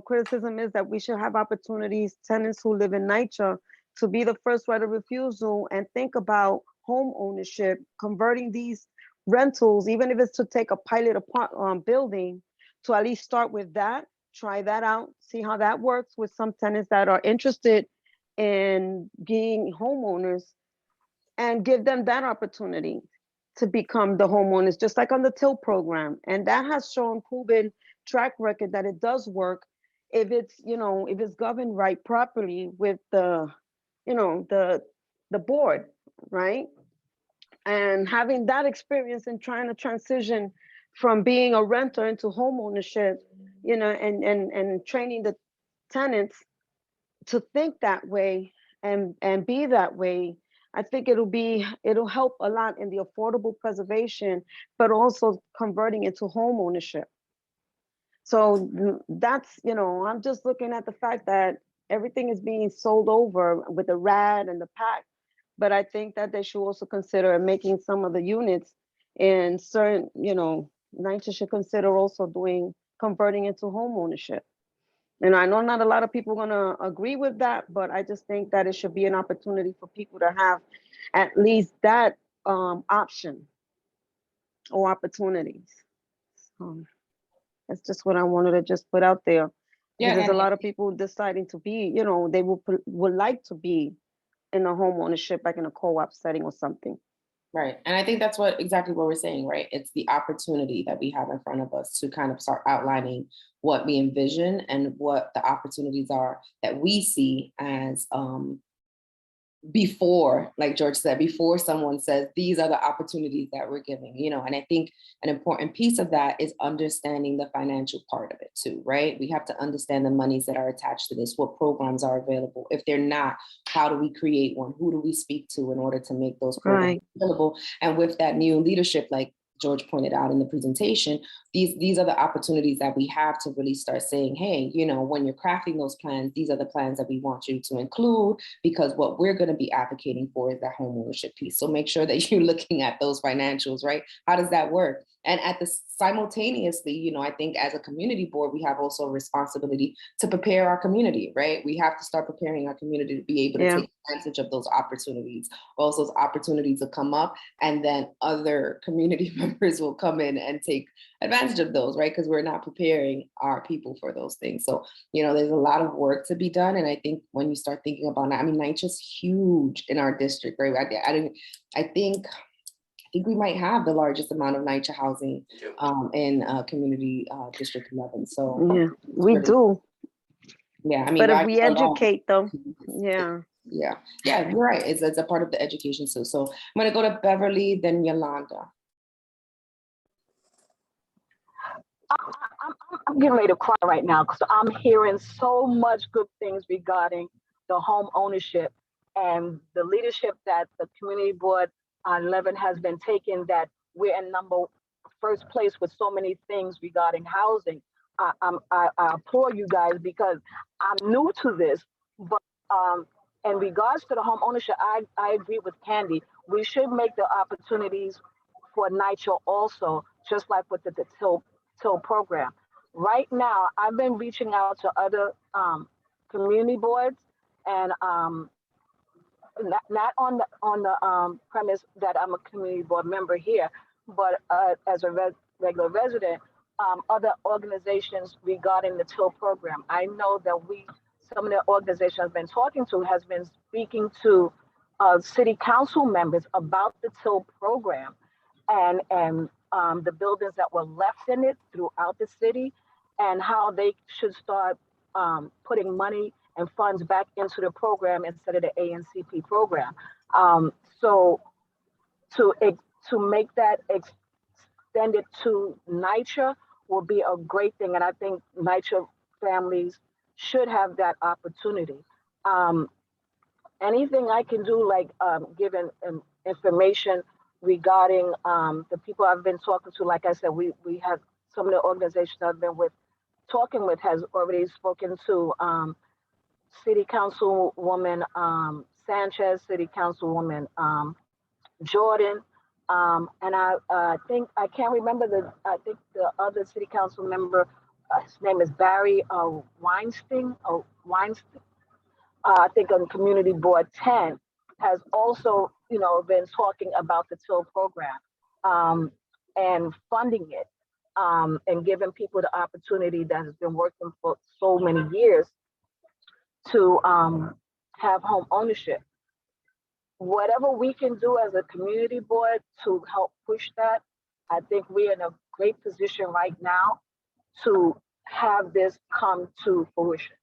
criticism is that we should have opportunities, tenants who live in NYCHA, to be the first right of refusal and think about home ownership, converting these rentals, even if it's to take a pilot building, to at least start with that, try that out, see how that works with some tenants that are interested in being homeowners, and give them that opportunity to become the homeowners, just like on the TIL program. And that has shown proven track record that it does work if it's, you know, if it's governed right properly with the, you know, the board, right? And having that experience and trying to transition from being a renter into home ownership, you know, and training the tenants to think that way and be that way, I think it'll help a lot in the affordable preservation, but also converting into home ownership. So that's, you know, I'm just looking at the fact that everything is being sold over with the RAD and the PAC, but I think that they should also consider making some of the units in certain, you know, NYCHA should consider also converting into home ownership. And I know not a lot of people are gonna agree with that, but I just think that it should be an opportunity for people to have at least that option or opportunities. That's just what I wanted to just put out there. Yeah, There's a and lot of people deciding to be, you know, they would like to be in a home ownership, like in a co-op setting or something. right. And I think that's exactly what we're saying, right? It's the opportunity that we have in front of us to kind of start outlining what we envision and what the opportunities are that we see as before, like George said, before someone says, these are the opportunities that we're giving, you know. And I think an important piece of that is understanding the financial part of it too, right? We have to understand the monies that are attached to this, what programs are available. If they're not, how do we create one? Who do we speak to in order to make those programs available? And with that new leadership, like George pointed out in the presentation, these are the opportunities that we have to really start saying, hey, you know, when you're crafting those plans, these are the plans that we want you to include, because what we're going to be advocating for is that home ownership piece. So make sure that you're looking at those financials, right? How does that work? And simultaneously, you know, I think as a community board, we have also a responsibility to prepare our community, right? We have to start preparing our community to be able to take advantage of those opportunities, or those opportunities to come up, and then other community members will come in and take advantage of those, right? Because we're not preparing our people for those things. So, you know, there's a lot of work to be done. And I think when you start thinking about that, I mean, NYCHA's huge in our district, right? I think we might have the largest amount of NYCHA housing in community District 11. So Yeah, we do. Yeah, I mean, but if we educate them, yeah, you're right. It's a part of the education too. So I'm gonna go to Beverly, then Yolanda. I'm getting ready to cry right now because I'm hearing so much good things regarding the home ownership and the leadership that the community board 11 has been taking, that we're in first place with so many things regarding housing. I applaud you guys because I'm new to this, but in regards to the home ownership, I agree with Candy. We should make the opportunities for NYCHA also, just like with the TIL program. Right now, I've been reaching out to other community boards, and not on the premise that I'm a community board member here, but as a regular resident, other organizations regarding the TIL program. I know that some of the organizations I've been talking to has been speaking to city council members about the TIL program and the buildings that were left in it throughout the city, and how they should start putting money and funds back into the program instead of the ANCP program. So to make that extended to NYCHA will be a great thing, and I think NYCHA families should have that opportunity. Anything I can do, like giving information regarding the people I've been talking to, like I said, we have some of the organizations I've been talking with has already spoken to City Councilwoman Sanchez, City Councilwoman Jordan, and I think, I can't remember I think the other City Council member, his name is Barry Weinstein. I think on Community Board 10 has also, you know, been talking about the TIL program and funding it and giving people the opportunity that has been working for so many years to have home ownership. Whatever we can do as a community board to help push that, I think we're in a great position right now to have this come to fruition.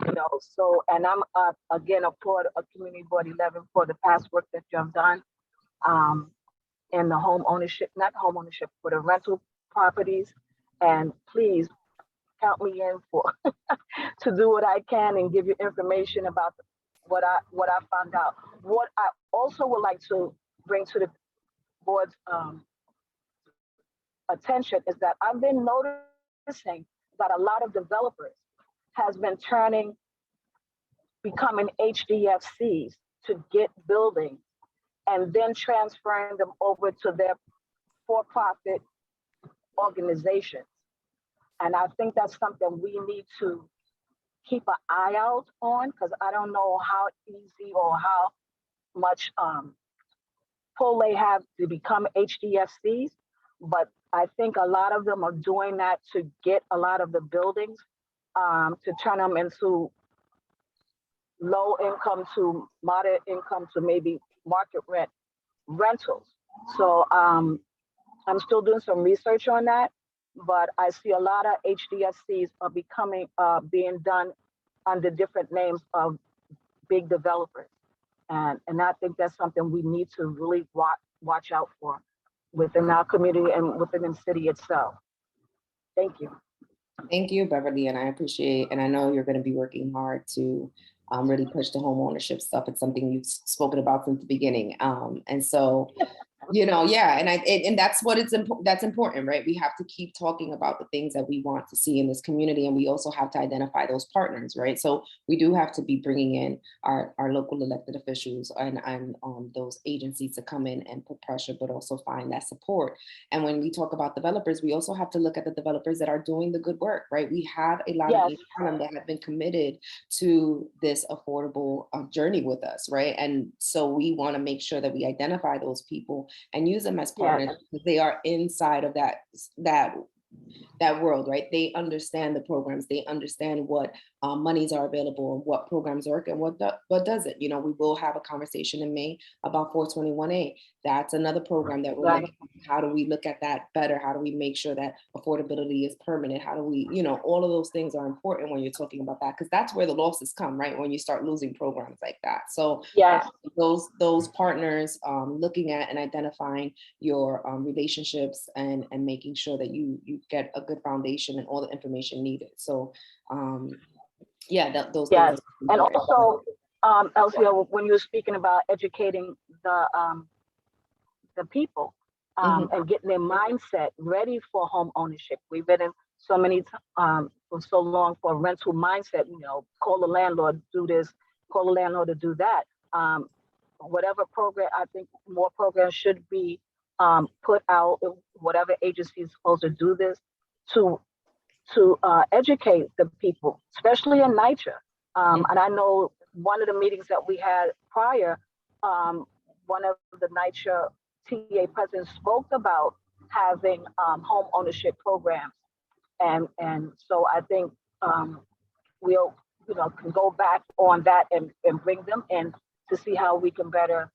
You know, so, and I'm again applaud a Community Board 11 for the past work that you have done in the home ownership, not home ownership, for the rental properties. And please count me in for to do what I can and give you information about what I found out. What I also would like to bring to the board's attention is that I've been noticing that a lot of developers has been becoming HDFCs to get buildings and then transferring them over to their for-profit organizations. And I think that's something we need to keep an eye out on, because I don't know how easy or how much pull they have to become HDFCs, but I think a lot of them are doing that to get a lot of the buildings to turn them into low income to moderate income to maybe market rentals. So I'm still doing some research on that, but I see a lot of HDFCs are being done under different names of big developers. And I think that's something we need to really watch out for within our community and within the city itself. Thank you. Thank you, Beverly, and I appreciate, and I know you're going to be working hard to really push the home ownership stuff. It's something you've spoken about since the beginning. And so Yeah, and that's what that's important, right? We have to keep talking about the things that we want to see in this community, and we also have to identify those partners, right? So we do have to be bringing in our local elected officials and those agencies to come in and put pressure, but also find that support. And when we talk about developers, we also have to look at the developers that are doing the good work, right? We have a lot of Harlem that have been committed to this affordable journey with us, right? And so we want to make sure that we identify those people and use them as partners because they are inside of that world, right? They understand the programs, they understand what monies are available and what programs work and what doesn't. We will have a conversation in May about 421A. That's another program that we're looking at. How do we look at that better? How do we make sure that affordability is permanent? How do we, all of those things are important when you're talking about that, because that's where the losses come, right? When you start losing programs like that. So those partners, looking at and identifying your relationships and making sure that you get a good foundation and all the information needed. So those things are and also LCO, when you were speaking about educating the people and getting their mindset ready for home ownership. We've been in so many for so long for a rental mindset, call the landlord, do this, call the landlord to do that. Whatever program, I think more programs should be put out, whatever agency is supposed to do this, to educate the people, especially in NYCHA. And I know one of the meetings that we had prior, one of the NYCHA TA presidents spoke about having home ownership programs. And so I think we'll, can go back on that and bring them in to see how we can better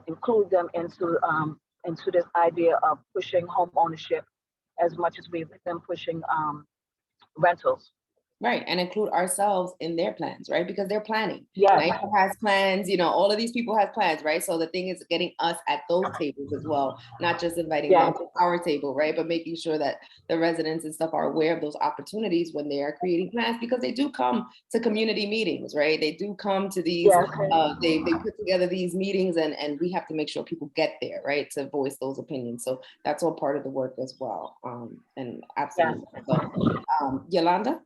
include them into this idea of pushing home ownership as much as we've been pushing rentals. Right, and include ourselves in their plans, right? Because they're planning. Yes. NYCHA has plans, all of these people have plans, right? So the thing is getting us at those tables as well, not just inviting them to our table, right? But making sure that the residents and stuff are aware of those opportunities when they are creating plans, because they do come to community meetings, right? They do come to these, they put together these meetings and we have to make sure people get there, right? To voice those opinions. So that's all part of the work as well. And absolutely. So, Yolanda?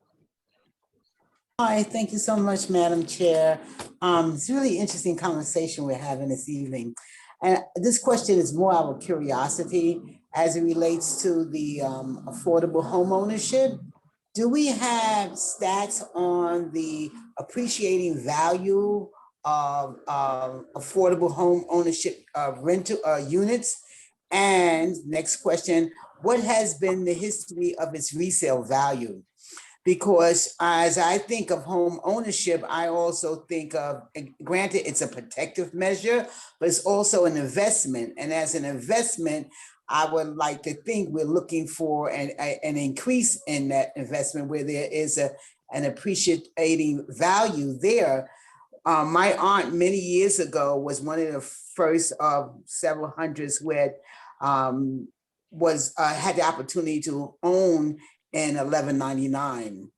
Hi, thank you so much, Madam Chair. It's a really interesting conversation we're having this evening. And this question is more out of curiosity as it relates to the affordable home ownership. Do we have stats on the appreciating value of affordable home ownership rental units? And next question, what has been the history of its resale value? Because as I think of home ownership, I also think of, granted, it's a protective measure, but it's also an investment. And as an investment, I would like to think we're looking for an increase in that investment where there is an appreciating value there. My aunt many years ago was one of the first of several hundreds who had the opportunity to own in 1199.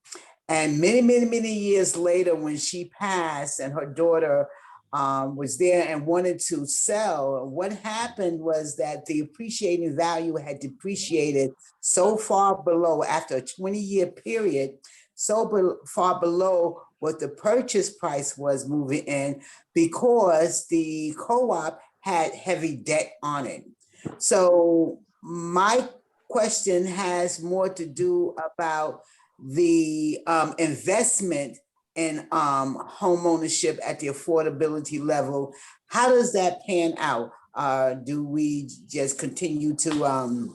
And many years later, when she passed and her daughter was there and wanted to sell, what happened was that the appreciating value had depreciated so far below, after a 20-year period, so far below what the purchase price was moving in, because the co-op had heavy debt on it. So my question has more to do about the investment in home ownership at the affordability level. How does that pan out? Do we just continue to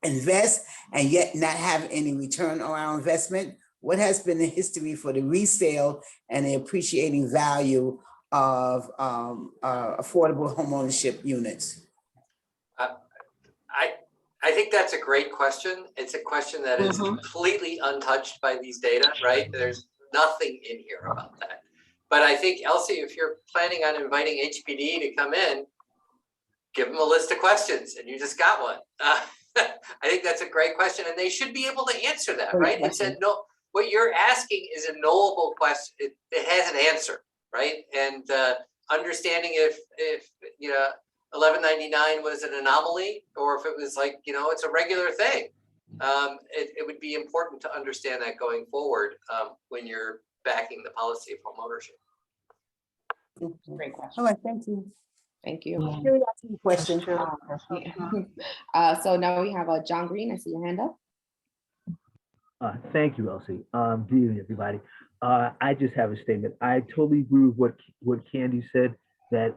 invest and yet not have any return on our investment? What has been the history for the resale and the appreciating value of affordable home ownership units? I think that's a great question. It's a question that is completely untouched by these data, right? There's nothing in here about that. But I think, Elsie, if you're planning on inviting HPD to come in, give them a list of questions, and you just got one. I think that's a great question, and they should be able to answer that, right? It's a no. What you're asking is a knowable question. It has an answer, right? And understanding if 1199 was an anomaly, or if it was like, it's a regular thing. It would be important to understand that going forward when you're backing the policy of home ownership. Great question. All right, thank you. Thank you. Curiosity question. So now we have John Green. I see your hand up. Thank you, Elsie. Good evening, everybody. I just have a statement. I totally agree with what Candy said, that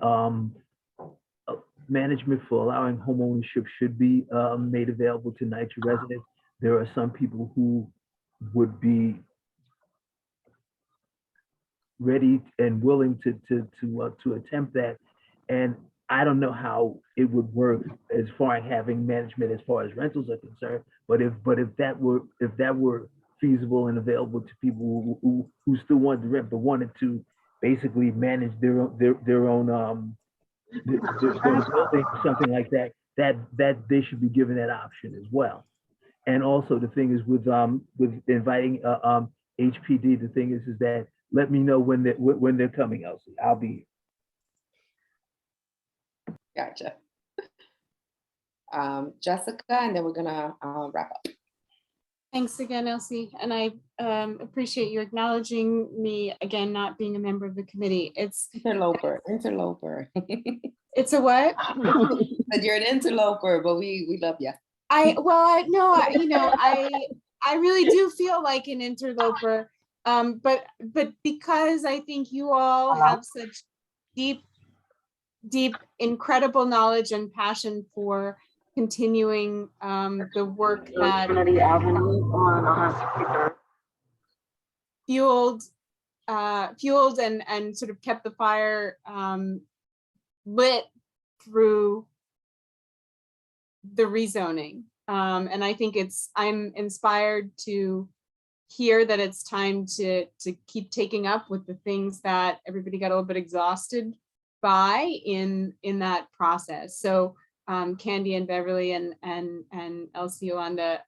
management for allowing home ownership should be made available to NYCHA residents. There are some people who would be ready and willing to attempt that, and I don't know how it would work as far as having management as far as rentals are concerned. But if that were feasible and available to people who still wanted to rent but wanted to basically manage their own building, something like that, that they should be given that option as well. And also the thing is with inviting HPD, the thing is that let me know when they're coming, Elsie. I'll be here. Gotcha. Jessica, and then we're gonna wrap up. Thanks again, Elsie. And I appreciate you acknowledging me again, not being a member of the committee. It's interloper. It's a what? But you're an interloper, but we love you. I really do feel like an interloper. But because I think you all have such deep, incredible knowledge and passion for continuing the work that fueled and sort of kept the fire lit through the rezoning. And I think I'm inspired to hear that it's time to keep taking up with the things that everybody got a little bit exhausted by in that process. So Candy and Beverly and Elsie, Yolanda,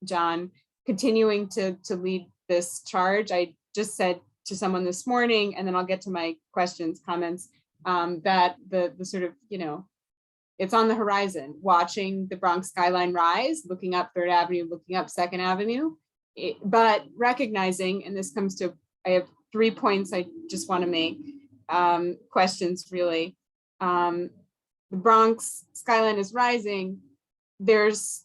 John, continuing to lead this charge. I just said to someone this morning, and then I'll get to my questions, comments, that the sort of, it's on the horizon, watching the Bronx skyline rise, looking up 3rd Avenue, looking up 2nd Avenue, but recognizing, and this comes to, I have 3 points I just want to make, questions really. The Bronx skyline is rising. There's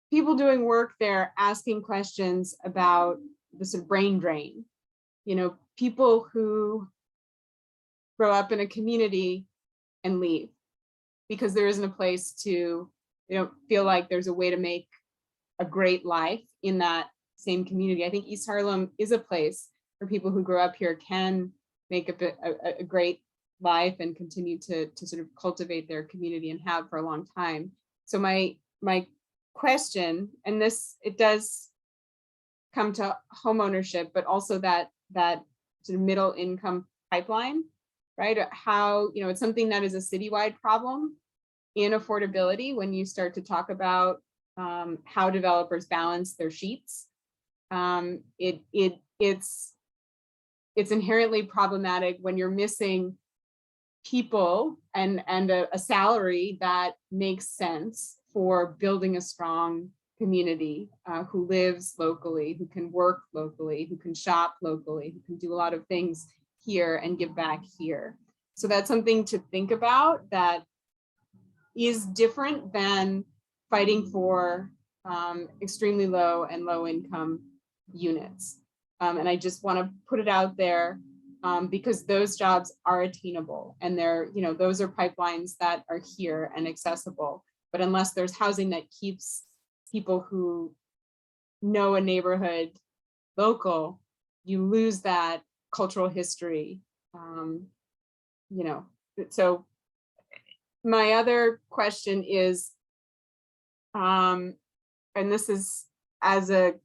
people doing work there asking questions about the sort of brain drain. People who grow up in a community and leave because there isn't a place to, they don't feel like there's a way to make a great life in that same community. I think East Harlem is a place where people who grow up here can make a great life and continue to sort of cultivate their community and have for a long time. So my question, and this, it does come to home ownership, but also that sort of middle income pipeline, right? How, it's something that is a citywide problem in affordability when you start to talk about how developers balance their sheets. It's inherently problematic when you're missing people and a salary that makes sense for building a strong community who lives locally, who can work locally, who can shop locally, who can do a lot of things here and give back here. So that's something to think about that is different than fighting for extremely low and low income units. And I just want to put it out there because those jobs are attainable and they're, those are pipelines that are here and accessible. But unless there's housing that keeps people who know a neighborhood local, you lose that cultural history. So my other question is, and this is as a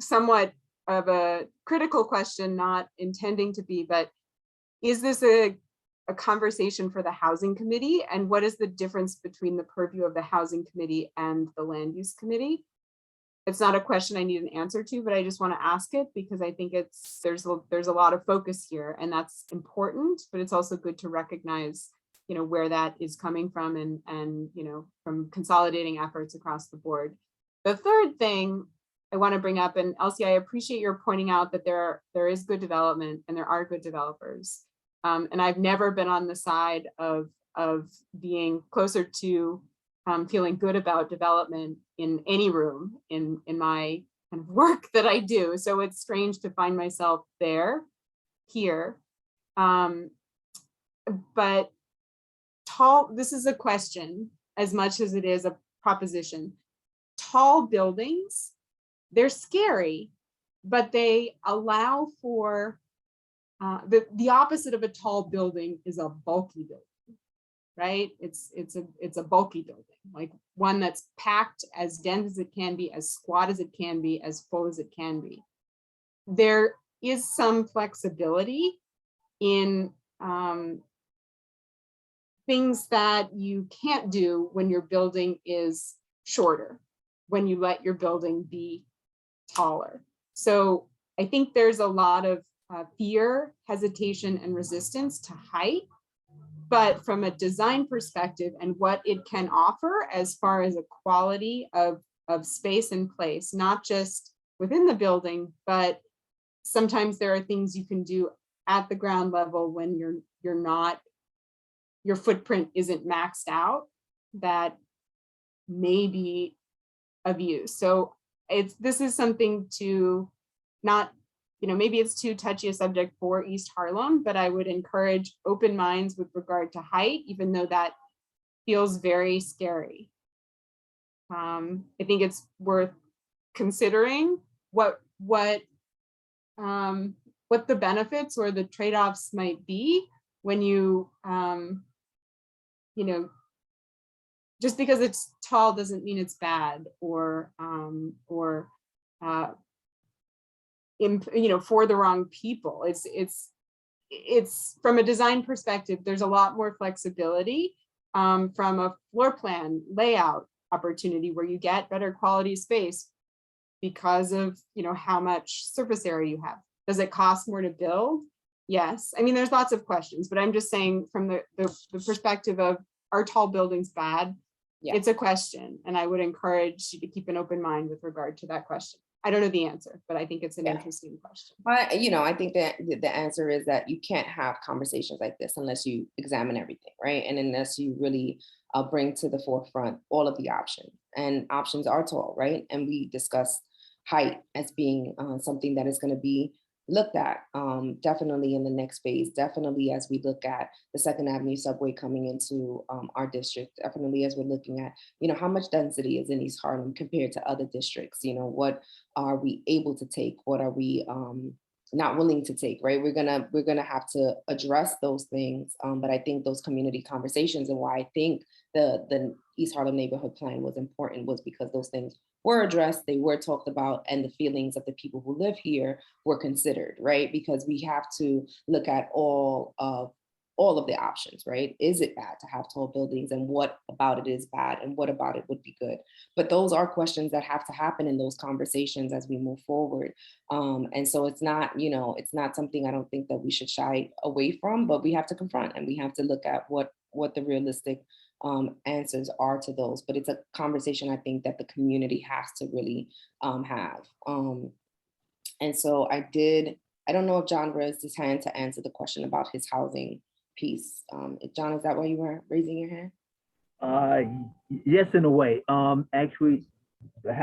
somewhat of a critical question, not intending to be, but is this a conversation for the housing committee? And what is the difference between the purview of the housing committee and the land use committee? It's not a question I need an answer to, but I just want to ask it because I think there's a lot of focus here and that's important, but it's also good to recognize where that is coming from and from consolidating efforts across the board. The third thing I want to bring up, and Elsie, I appreciate your pointing out that there is good development and there are good developers. And I've never been on the side of being closer to feeling good about development in any room in my kind of work that I do. So it's strange to find myself here. But this is a question as much as it is a proposition. Tall buildings, they're scary, but they allow for the opposite of a tall building is a bulky building, right? It's a bulky building, like one that's packed as dense as it can be, as squat as it can be, as full as it can be. There is some flexibility in things that you can't do when your building is shorter, when you let your building be taller. So I think there's a lot of fear, hesitation, and resistance to height, but from a design perspective and what it can offer as far as a quality of space and place, not just within the building, but sometimes there are things you can do at the ground level when your footprint isn't maxed out that may be of use. So this is something to not, maybe it's too touchy a subject for East Harlem, but I would encourage open minds with regard to height, even though that feels very scary. I think it's worth considering what the benefits or the trade-offs might be when you, just because it's tall doesn't mean it's bad or for the wrong people. It's from a design perspective, there's a lot more flexibility from a floor plan layout opportunity where you get better quality space because of how much surface area you have. Does it cost more to build? Yes. I mean, there's lots of questions, but I'm just saying from the perspective of, are tall buildings bad? Yeah. It's a question, and I would encourage you to keep an open mind with regard to that question. I don't know the answer, but I think it's an interesting question. I think that the answer is that you can't have conversations like this unless you examine everything, right? And unless you really bring to the forefront all of the options. And options are tall, right? And we discussed height as being something that is going to be looked at definitely in the next phase, definitely as we look at the Second Avenue subway coming into our district, definitely as we're looking at, how much density is in East Harlem compared to other districts, what are we able to take, what are we not willing to take, right? We're gonna have to address those things, but I think those community conversations and why I think the East Harlem neighborhood plan was important was because those things were addressed, they were talked about, and the feelings of the people who live here were considered, right? Because we have to look at all of the options, right? Is it bad to have tall buildings, and what about it is bad, and what about it would be good? But those are questions that have to happen in those conversations as we move forward. And so it's not, it's not something I don't think that we should shy away from, but we have to confront and we have to look at what the realistic answers are to those. But it's a conversation I think that the community has to really have. And so I don't know if John raised his hand to answer the question about his housing piece. John, is that why you were raising your hand? Yes, in a way. Actually, there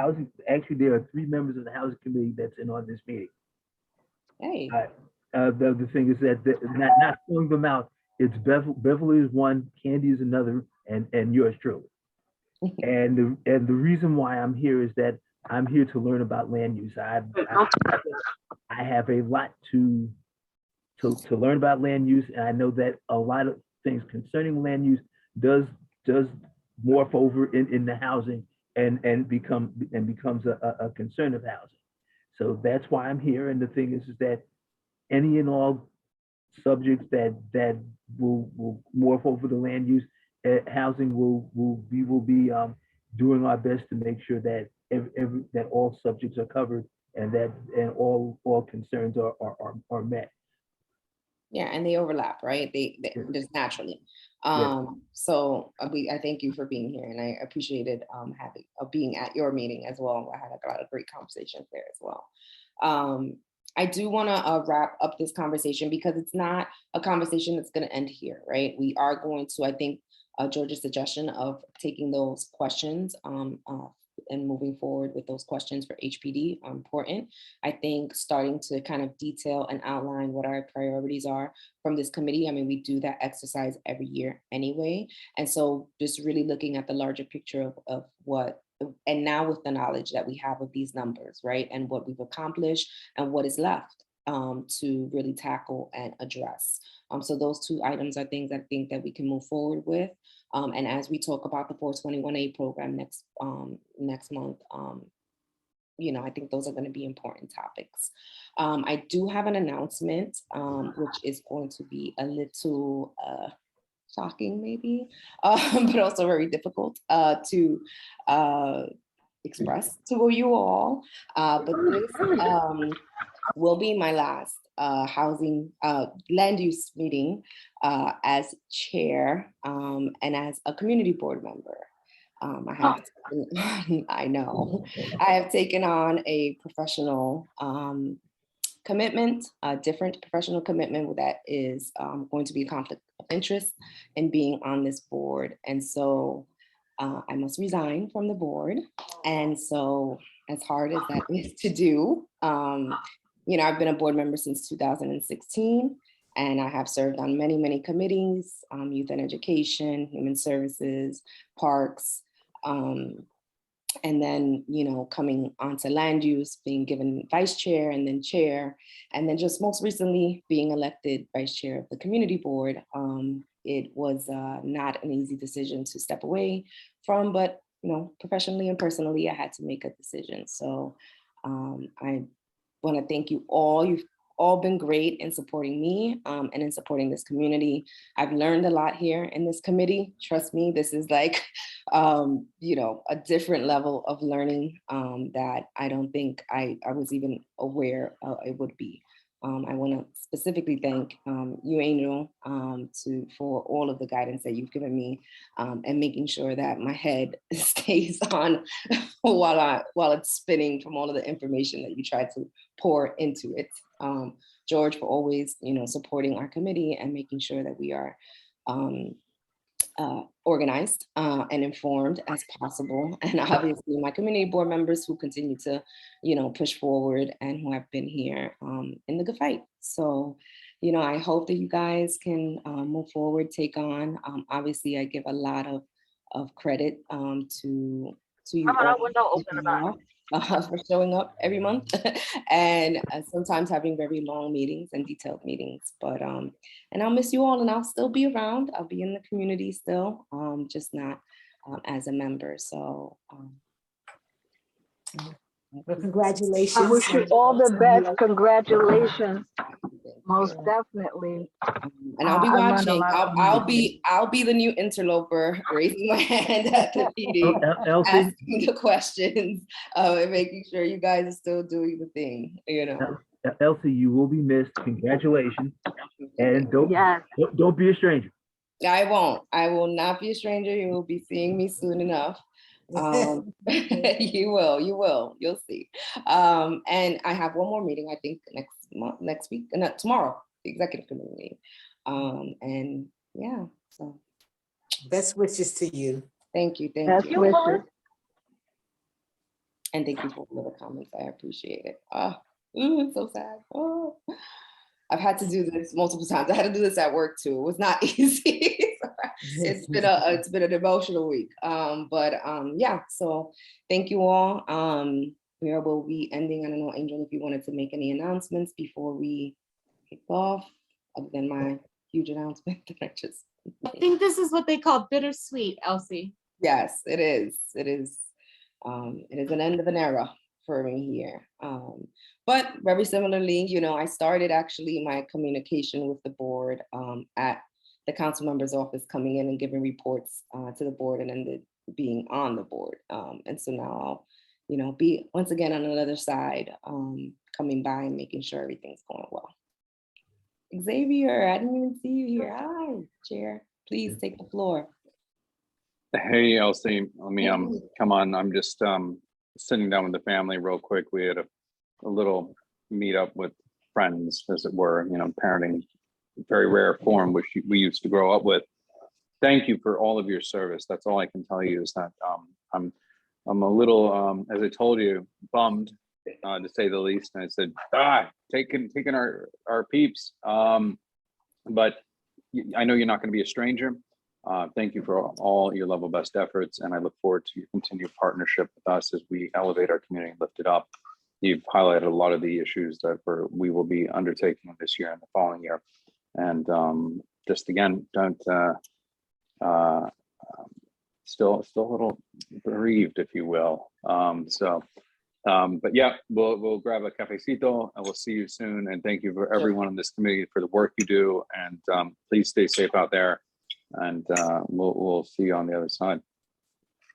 are 3 members of the housing committee that's in on this meeting. Hey. The thing is that not throwing them out. It's Beverly is one, Candy is another, and yours truly. And the reason why I'm here is that I'm here to learn about land use. I have a lot to learn about land use, and I know that a lot of things concerning land use does morph over in the housing and becomes a concern of housing. So that's why I'm here. And the thing is that any and all subjects that will morph over the land use, housing will be doing our best to make sure that that all subjects are covered and all concerns are met. Yeah, and they overlap, right? They just naturally. So I thank you for being here, and I appreciated being at your meeting as well. I had a lot of great conversations there as well. I do want to wrap up this conversation because it's not a conversation that's going to end here, right? We are going to, I think, George's suggestion of taking those questions and moving forward with those questions for HPD are important. I think starting to kind of detail and outline what our priorities are from this committee. I mean, we do that exercise every year anyway. And so just really looking at the larger picture of what, and now with the knowledge that we have of these numbers, right? And what we've accomplished and what is left to really tackle and address. So those two items are things I think that we can move forward with. And as we talk about the 421A program next month, you know, I think those are going to be important topics. I do have an announcement, which is going to be a little shocking maybe, but also very difficult to express to you all. But this will be my last land use meeting as chair and as a community board member. I know I have taken on a professional commitment, a different professional commitment that is going to be a conflict of interest in being on this board. And so I must resign from the board. And so as hard as that is to do, you know, I've been a board member since 2016, and I have served on many, many committees, youth and education, human services, parks, and then, you know, coming onto land use, being given vice chair and then chair, and then just most recently being elected vice chair of the community board. It was not an easy decision to step away from, but, you know, professionally and personally, I had to make a decision. So I want to thank you all. You've all been great in supporting me and in supporting this community. I've learned a lot here in this committee. Trust me, this is like, you know, a different level of learning that I don't think I was even aware it would be. I want to specifically thank you, Angel, for all of the guidance that you've given me and making sure that my head stays on while it's spinning from all of the information that you try to pour into it. George, for always, you know, supporting our committee and making sure that we are organized and informed as possible. And obviously my community board members who continue to, you know, push forward and who have been here in the good fight. So, you know, I hope that you guys can move forward, take on. Obviously, I give a lot of credit to you all for showing up every month and sometimes having very long meetings and detailed meetings. But and I'll miss you all, and I'll still be around. I'll be in the community still, just not as a member. So well, congratulations. I wish you all the best. Congratulations. Most definitely. And I'll be I learned a watching. lot from you. I'll be the new interloper, raising my hand at the meeting, Elsie, asking the questions, and making sure you guys are still doing the thing. You know. Elsie, you will be missed. Congratulations, and don't be a stranger. I won't. I will not be a stranger. You will be seeing me soon enough. You will. You'll see. And I have one more meeting. I think next week, not tomorrow. The executive committee meeting. And yeah. So. Best wishes to you. Thank you. Best wishes. And thank you for all the comments. I appreciate it. It's so sad. Oh. I've had to do this multiple times. I had to do this at work too. It was not easy. It's been an emotional week. But yeah, so thank you all. We will be ending. I don't know, Angel, if you wanted to make any announcements before we kick off, other than my huge announcement that I just I think this is what they call bittersweet, Elsie. Yes, it is. It is an end of an era for me here. But very similarly, you know, I started actually my communication with the board at the council member's office, coming in and giving reports to the board, and then being on the board. And so now I'll, you know, be once again on another side, coming by and making sure everything's going well. Xavier, I didn't even see you here. Hi, Chair. please take the floor. Hey, Elsie, let me come on. I'm just sitting down with the family real quick. We had a little meetup with friends, as it were, parenting, very rare form, which we used to grow up with. Thank you for all of your service. That's all I can tell you is that I'm a little, as I told you, bummed, to say the least. And I said, taking our peeps. But I know you're not going to be a stranger. Thank you for all your level best efforts, and I look forward to your continued partnership with us as we elevate our community and lift it up. You've highlighted a lot of the issues that we will be undertaking this year and the following year. And just again, don't still a little bereaved, if you will. But yeah, we'll grab a cafecito and we'll see you soon. And thank you for everyone on this committee for the work you do. And please stay safe out there. And we'll see you on the other side.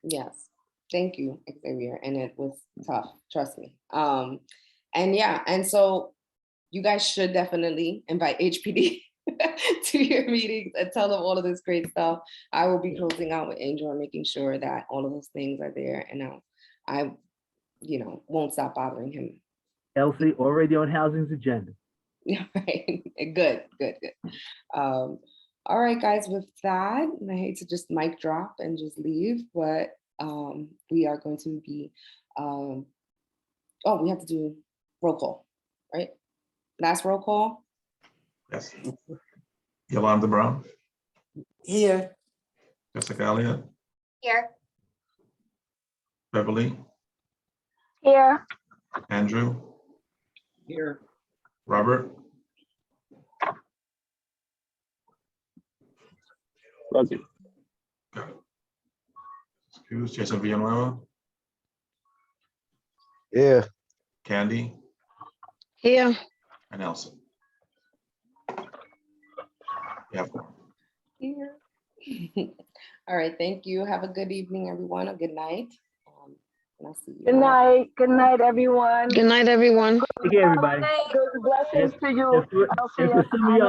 Yes, thank you, Xavier. And it was tough, trust me. And so you guys should definitely invite HPD to your meetings and tell them all of this great stuff. I will be closing out with Angel and making sure that all of those things are there. And I won't stop bothering him. Elsie, already on housing's agenda. Yeah, right. Good. All right, guys, with that, and I hate to just mic drop and just leave, but we are going to be, we have to do roll call, right? Last roll call. Yes. Yolanda Brown, Here. Jessica Elliott, Here. Beverly, Here. Andrew, Here. Robert, Present. got it. Excuse Jason Villanueva, Yeah. Candy, Here. and Elsie. Yeah. Here. All right, thank you. Have a good evening, everyone, or good night. And I'll see you. Good night. Good night, everyone. Good night, everyone. Take care, everybody. Good blessings to you. And for some of y'all